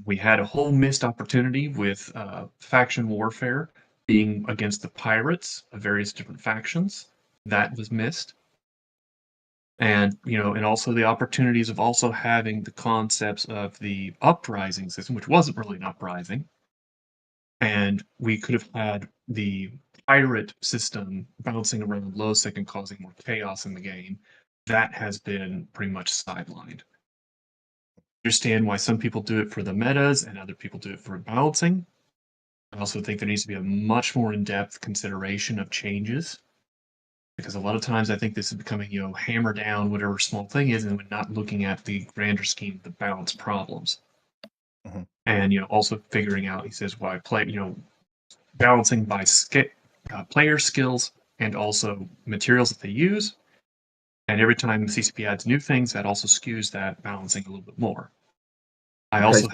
We had a whole missed opportunity with faction warfare being against the pirates of various different factions. That was missed. And, and also the opportunities of also having the concepts of the uprising system, which wasn't really an uprising. And we could have had the pirate system bouncing around low-sec and causing more chaos in the game. That has been pretty much sidelined. Understand why some people do it for the metas and other people do it for balancing. I also think there needs to be a much more in-depth consideration of changes, because a lot of times I think this is becoming, hammer down whatever small thing is, and we're not looking at the grander scheme of the balance problems. Mm-hmm. And also figuring out, he says, why balancing by player skills and also materials that they use. And every time the CCP adds new things, that also skews that balancing a little bit more. I also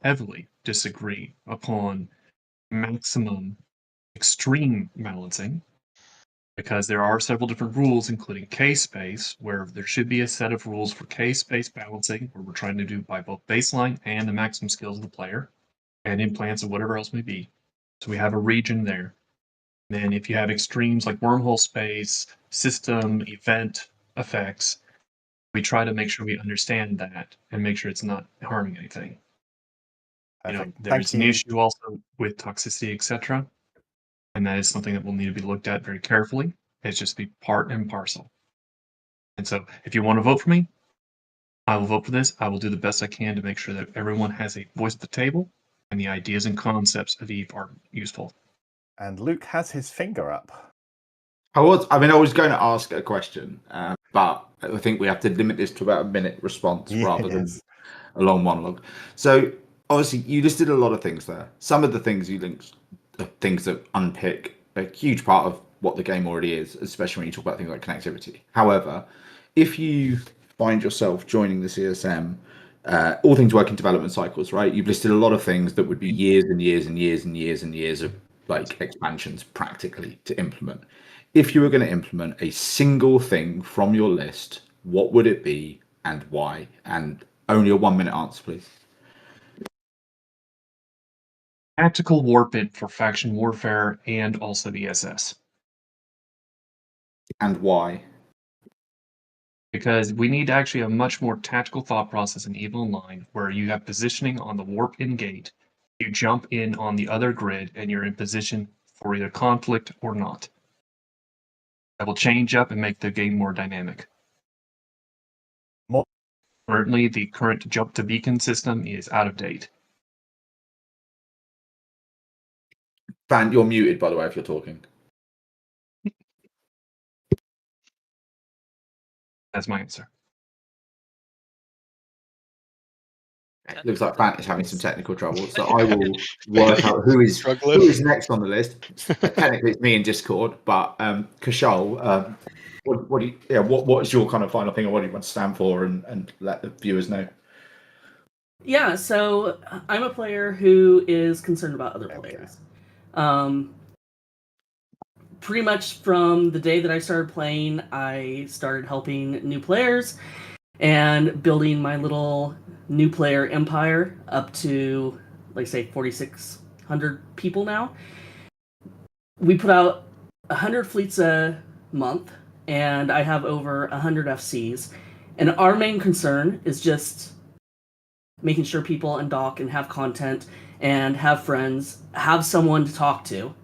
heavily disagree upon maximum extreme balancing. because there are several different rules, including K-space, where there should be a set of rules for K-space balancing, where we're trying to do by both baseline and the maximum skills of the player, and implants and whatever else may be. So we have a region there. And then if you have extremes like wormhole space, system, event effects, we try to make sure we understand that and make sure it's not harming anything. You know, Perfect. there's Thank an you. issue also with toxicity, etc. And that is something that will need to be looked at very carefully. It's just be part and parcel. And so if you want to vote for me, I will vote for this. I will do the best I can to make sure that everyone has a voice at the table and the ideas and concepts of Eve are useful. And Luke has his finger up. I was going to ask a question, but I think we have to limit this to about a minute response rather than a long monologue. So obviously you listed a lot of things there. Some of the things you linked, things that unpick a huge part of what the game already is, especially when you talk about things like connectivity. However, if you find yourself joining the CSM, all things work in development cycles, right? You've listed a lot of things that would be years and years and years and years and years of like expansions practically to implement. If you were going to implement a single thing from your list, what would it be and why? And only a 1 minute answer, please. Tactical warped for faction warfare and also the SS. And why? Because we need actually a much more tactical thought process in EVE Online where you have positioning on the warp in gate, you jump in on the other grid, and you're in position for either conflict or not. That will change up and make the game more dynamic. Currently, the current jump to beacon system is out of date. Fan, you're muted, by the way, if you're talking. That's my answer. Looks like Fant is having some technical trouble, so I will work out who is next on the list. Technically, it's me in Discord, but Kushal, what is your kind of final thing, or what do you want to stand for, and let the viewers know? Yeah, so I'm a player who is concerned about other players. Pretty much from the day that I started playing, I started helping new players and building my little new player empire up to, like, say, 4,600 people now. We put out 100 fleets a month, and I have over 100 FCs. And our main concern is just making sure people undock and have content and have friends, have someone to talk to.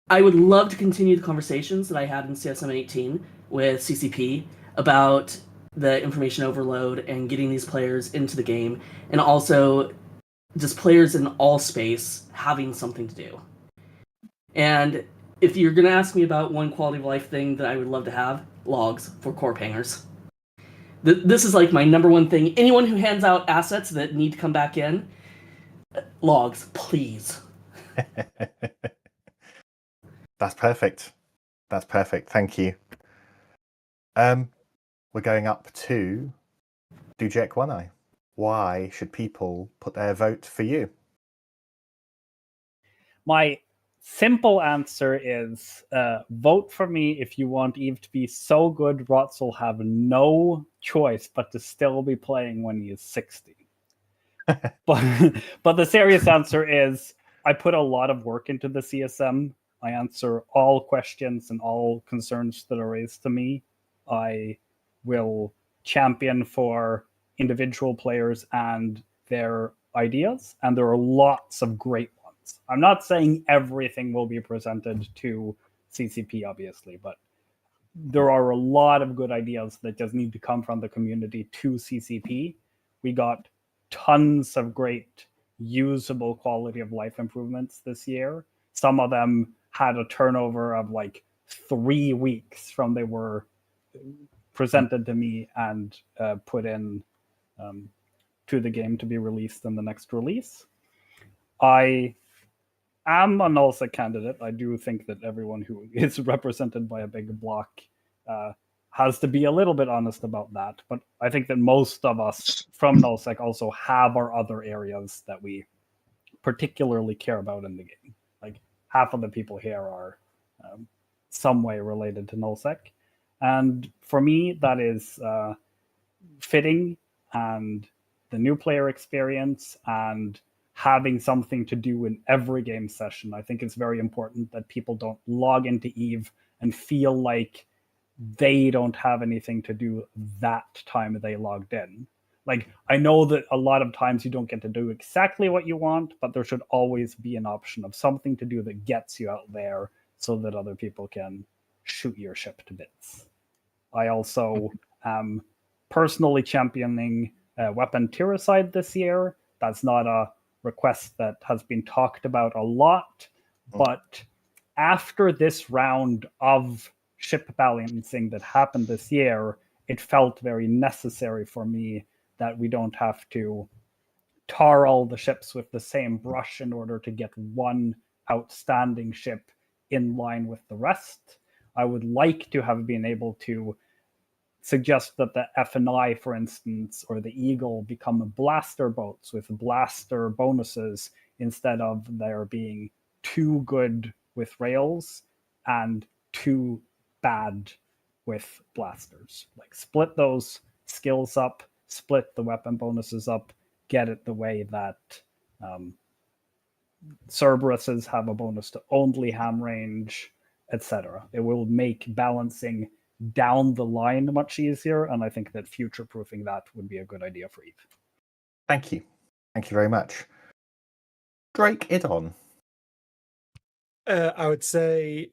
I would love to continue the conversations that I had in CSM 18 with CCP about the information overload and getting these players into the game, and also just players in all space having something to do. And if you're going to ask me about one quality of life thing that I would love to have, logs for corp hangers. This is like my number one thing. Anyone who hands out assets that need to come back in, logs, please. That's perfect. That's perfect. Thank you. We're going up to Dujek One Eye. Why should people put their vote for you? My simple answer is vote for me if you want Eve to be so good Rots will have no choice but to still be playing when he is 60. But the serious answer is I put a lot of work into the CSM. I answer all questions and all concerns that are raised to me. I will champion for individual players and their ideas, and there are lots of great ones. I'm not saying everything will be presented to CCP, obviously, but there are a lot of good ideas that just need to come from the community to CCP. We got tons of great usable quality of life improvements this year. Some of them had a turnover of like 3 weeks from they were presented to me and put in to the game to be released in the next release. I am a nullsec candidate. I do think that everyone who is represented by a big block has to be a little bit honest about that. But I think that most of us from nullsec also have our other areas that we particularly care about in the game. Like half of the people here are some way related to nullsec. And for me, that is fitting, and the new player experience, and having something to do in every game session. I think it's very important that people don't log into EVE and feel like they don't have anything to do that time they logged in. Like, I know that a lot of times you don't get to do exactly what you want, but there should always be an option of something to do that gets you out there so that other people can shoot your ship to bits. I also am personally championing weapon tiericide this year. That's not a request that has been talked about a lot, but after this round of ship balancing that happened this year, it felt very necessary for me that we don't have to tar all the ships with the same brush in order to get one outstanding ship in line with the rest. I would like to have been able to suggest that the FNI, for instance, or the Eagle become blaster boats with blaster bonuses instead of there being too good with rails and too bad with blasters. Like, split those skills up, split the weapon bonuses up, get it the way that Cerberuses have a bonus to only ham range, etc. It will make balancing down the line much easier, and I think that future-proofing that would be a good idea for EVE. Thank you. Thank you very much. Drake, Idon. I would say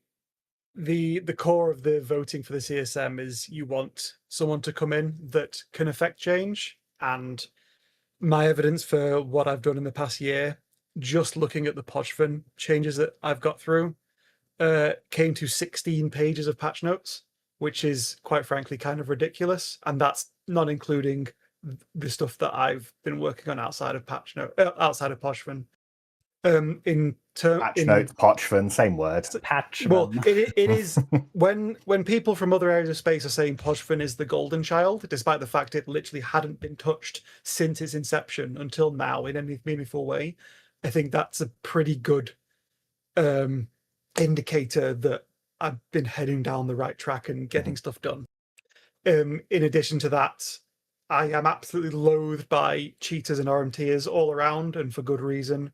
the core of the voting for the CSM is you want someone to come in that can affect change, and my evidence for what I've done in the past year, just looking at the Podfin changes that I've got through, came to 16 pages of patch notes, which is quite frankly kind of ridiculous, and that's not including the stuff that I've been working on outside of outside of Podfin. Patch notes, Podfin, same word. Well, it is when people from other areas of space are saying Podfin is the golden child, despite the fact it literally hadn't been touched since its inception until now in any meaningful way. I think that's a pretty good indicator that I've been heading down the right track and getting stuff done. In addition to that, I am absolutely loathed by cheaters and RMTers all around, and for good reason.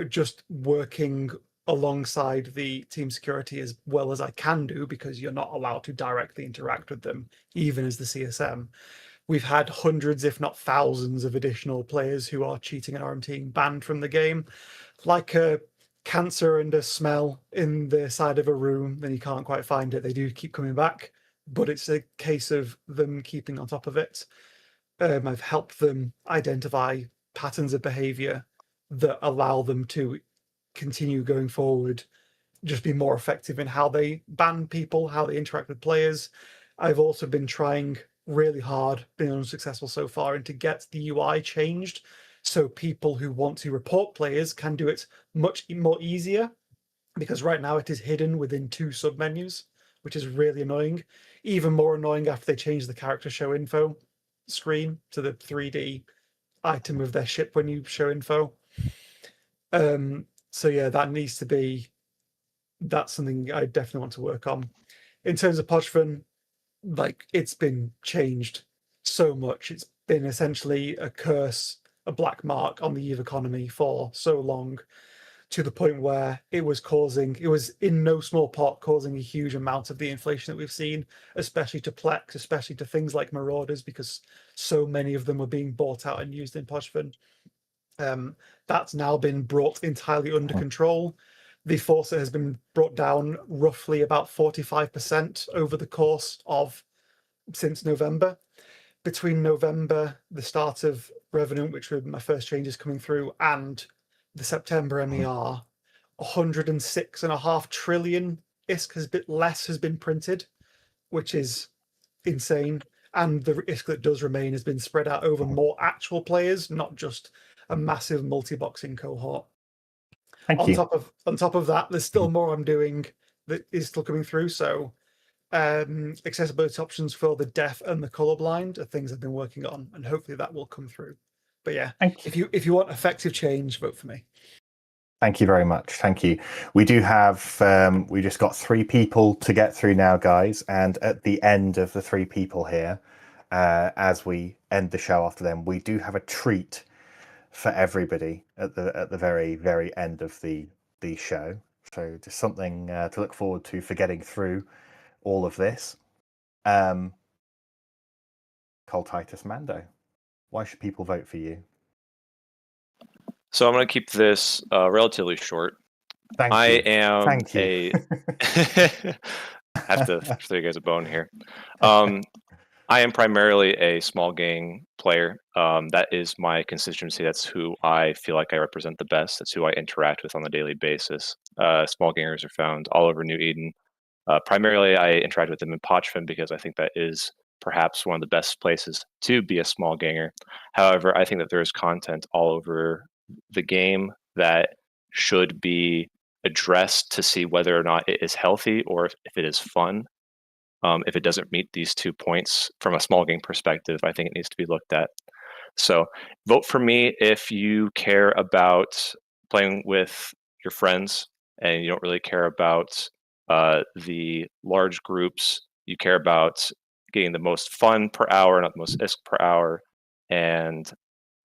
Just working alongside the team security as well as I can do, because you're not allowed to directly interact with them, even as the CSM. We've had hundreds, if not thousands, of additional players who are cheating and RMTing banned from the game. Like a cancer and a smell in the side of a room, then you can't quite find it. They do keep coming back, but it's a case of them keeping on top of it. I've helped them identify patterns of behavior that allow them to continue going forward, just be more effective in how they ban people, how they interact with players. I've also been trying really hard, been unsuccessful so far, and to get the UI changed so people who want to report players can do it much more easier, because right now it is hidden within 2 submenus, which is really annoying. Even more annoying after they changed the character show info screen to the 3D item of their ship when you show info. So yeah, that's something I definitely want to work on. In terms of Podfin, like, it's been changed so much. It's been essentially a curse, a black mark on the EVE economy for so long, to the point where it was in no small part causing a huge amount of the inflation that we've seen, especially to Plex, especially to things like Marauders, because so many of them were being bought out and used in Podfin. That's now been brought entirely under control. The Forcer has been brought down roughly about 45% over the course of since November. Between November, the start of Revenant, which were my first changes coming through, and the September MER, 106.5 trillion ISK has been printed, which is insane. And the ISK that does remain has been spread out over more actual players, not just a massive multi-boxing cohort. On top of that, there's still more I'm doing that is still coming through. So accessibility options for the deaf and the colorblind are things I've been working on, and hopefully that will come through. But yeah, if you want effective change, vote for me. Thank you very much. Thank you. We do have, we just got 3 people to get through now, guys. And at the end of the 3 people here, as we end the show after them, we do have a treat for everybody at the very, very end of the show. So just something to look forward to for getting through all of this. Coltitus Mando, why should people vote for you? So I'm going to keep this relatively short. Thank I you. am Thank you. I have to throw you guys a bone here. I am primarily a small game player. That is my constituency. That's who I feel like I represent the best. That's who I interact with on a daily basis. Small gamers are found all over New Eden. Primarily, I interact with them in Pochfin because I think that is perhaps one of the best places to be a small gamer. However, I think that there is content all over the game that should be addressed to see whether or not it is healthy or if it is fun. If it doesn't meet these 2 points from a small game perspective, I think it needs to be looked at. So vote for me if you care about playing with your friends and you don't really care about the large groups. You care about getting the most fun per hour, not the most ISK per hour. And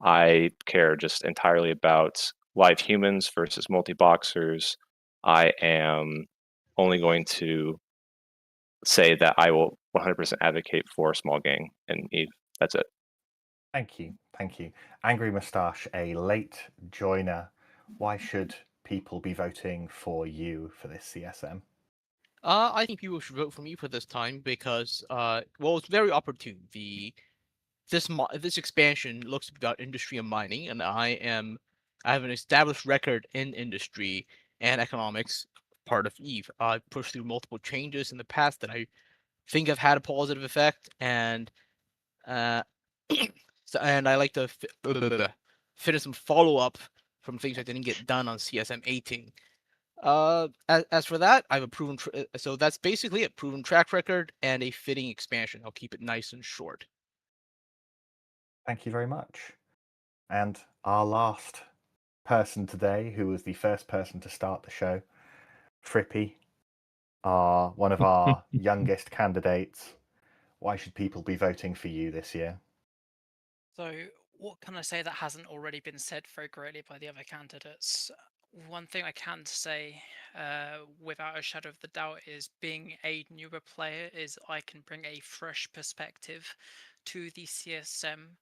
I care just entirely about live humans versus multi-boxers. I am only going to say that I will 100% advocate for small gang and Eve. That's it. Thank you. Thank you. Angry Moustache, a late joiner. Why should people be voting for you for this CSM? I think people should vote for me for this time because, well, it's very opportune. This expansion looks to be about industry and mining, and I have an established record in industry and economics, part of Eve. I pushed through multiple changes in the past that I think have had a positive effect, and and I like to finish some follow up from things I didn't get done on CSM 18. As for that, I have a proven so that's basically a proven track record and a fitting expansion. I'll keep it nice and short. Thank you very much. And our last person today, who was the first person to start the show, Frippy, one of our youngest candidates. Why should people be voting for you this year? So, what can I say that hasn't already been said very greatly by the other candidates? One thing I can say, without a shadow of the doubt, is being a newer player is I can bring a fresh perspective to the CSM.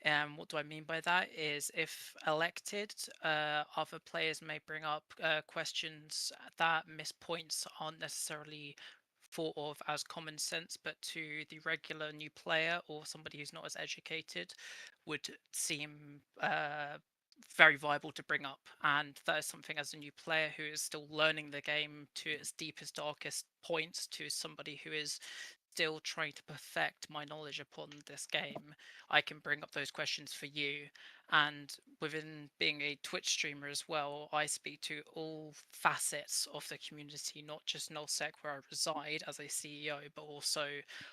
And what do I mean by that is if elected, other players may bring up questions that miss points aren't necessarily thought of as common sense, but to the regular new player or somebody who's not as educated would seem very viable to bring up. And that is something as a new player who is still learning the game to its deepest, darkest points, to somebody who is still trying to perfect my knowledge upon this game, I can bring up those questions for you. And within being a Twitch streamer as well, I speak to all facets of the community, not just nullsec where I reside as a CEO, but also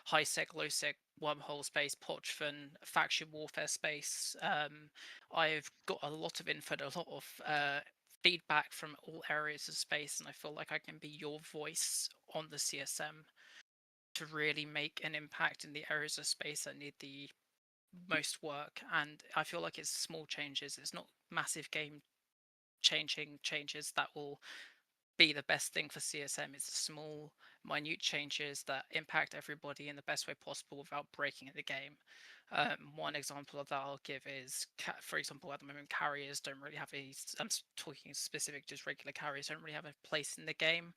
high sec, low sec, wormhole space, Pochfin, faction warfare space. I've got a lot of info, a lot of feedback from all areas of space, and I feel like I can be your voice on the CSM to really make an impact in the areas of space that need the most work. And I feel like it's small changes, it's not massive game changing changes that will be the best thing for CSM. It's small, minute changes that impact everybody in the best way possible without breaking the game. One example of that I'll give is, for example, at the moment, carriers don't really have a, I'm talking specific, just regular carriers don't really have a place in the game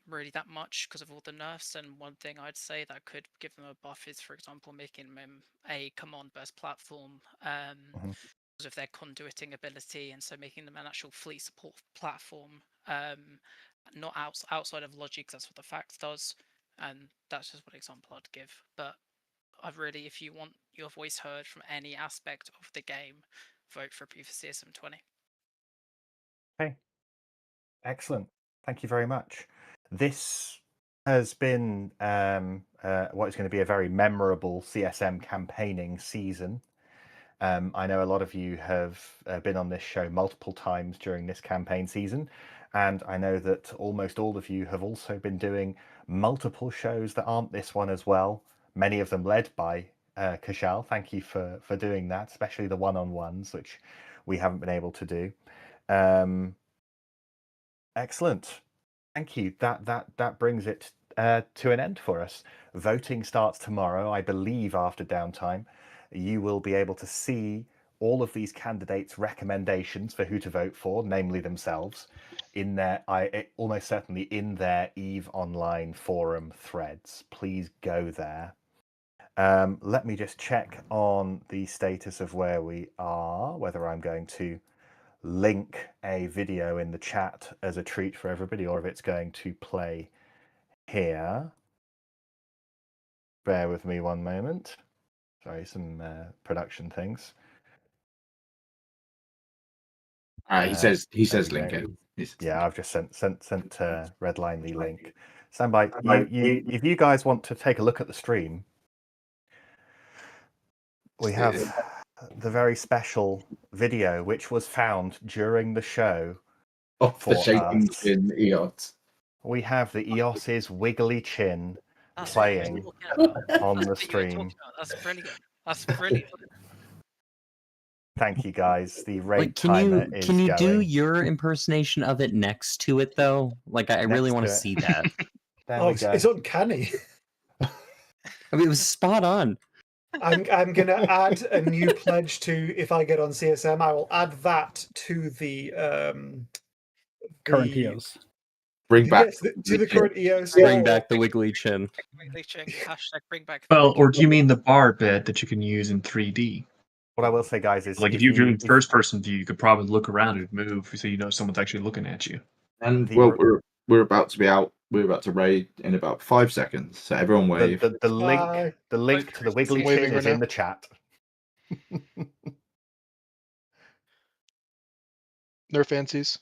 really that much because of all the nerfs. And one thing I'd say that could give them a buff is, for example, making them a command burst platform because of their conduiting ability, and so making them an actual fleet support platform, not outside of logic. That's what the fact does, and that's just one example I'd give. But I've really, if you want your voice heard from any aspect of the game, vote for P for CSM 20. Okay. Excellent. Thank you very much. This has been what is going to be a very memorable CSM campaigning season. I know a lot of you have been on this show multiple times during this campaign season, and I know that almost all of you have also been doing multiple shows that aren't this one as well, many of them led by Kashal. Thank you for doing that, especially the one-on-ones, which we haven't been able to do. Excellent. Thank you. That brings it to an end for us. Voting starts tomorrow, I believe, after downtime. You will be able to see all of these candidates' recommendations for who to vote for, namely themselves, in their almost certainly in their EVE Online forum threads. Please go there. Let me just check on the status of where we are, whether I'm going to link a video in the chat as a treat for everybody, or if it's going to play here. Bear with me one moment. Sorry, some production things. He says there link we it. go. Yeah, I've just sent Redline the link. Stand by. If you guys want to take a look at the stream, we have the very special video which was found during the show for the shaking chin EOS. We have the EOS's wiggly chin playing on the stream. That's brilliant. That's brilliant. Thank you, guys. The rate Like, timer is can you going. do your impersonation of it next to it though? Like, I really want to see that. Oh, it's uncanny. I mean, it was spot on. I'm gonna add a new pledge to if I get on CSM. I will add that to the current EOS. Bring back to the current EOS. Bring back the wiggly chin. Wiggly chin. Hashtag bring back. Well, or do you mean the bar bed that you can use in 3D? What I will say, guys, is like if you're doing first-person view, you could probably look around and move, so you know someone's actually looking at you. And well, we're about to be out. We're about to raid in about 5 seconds. So everyone wave. The link to the wiggly chin is in the chat. Nerf fancies.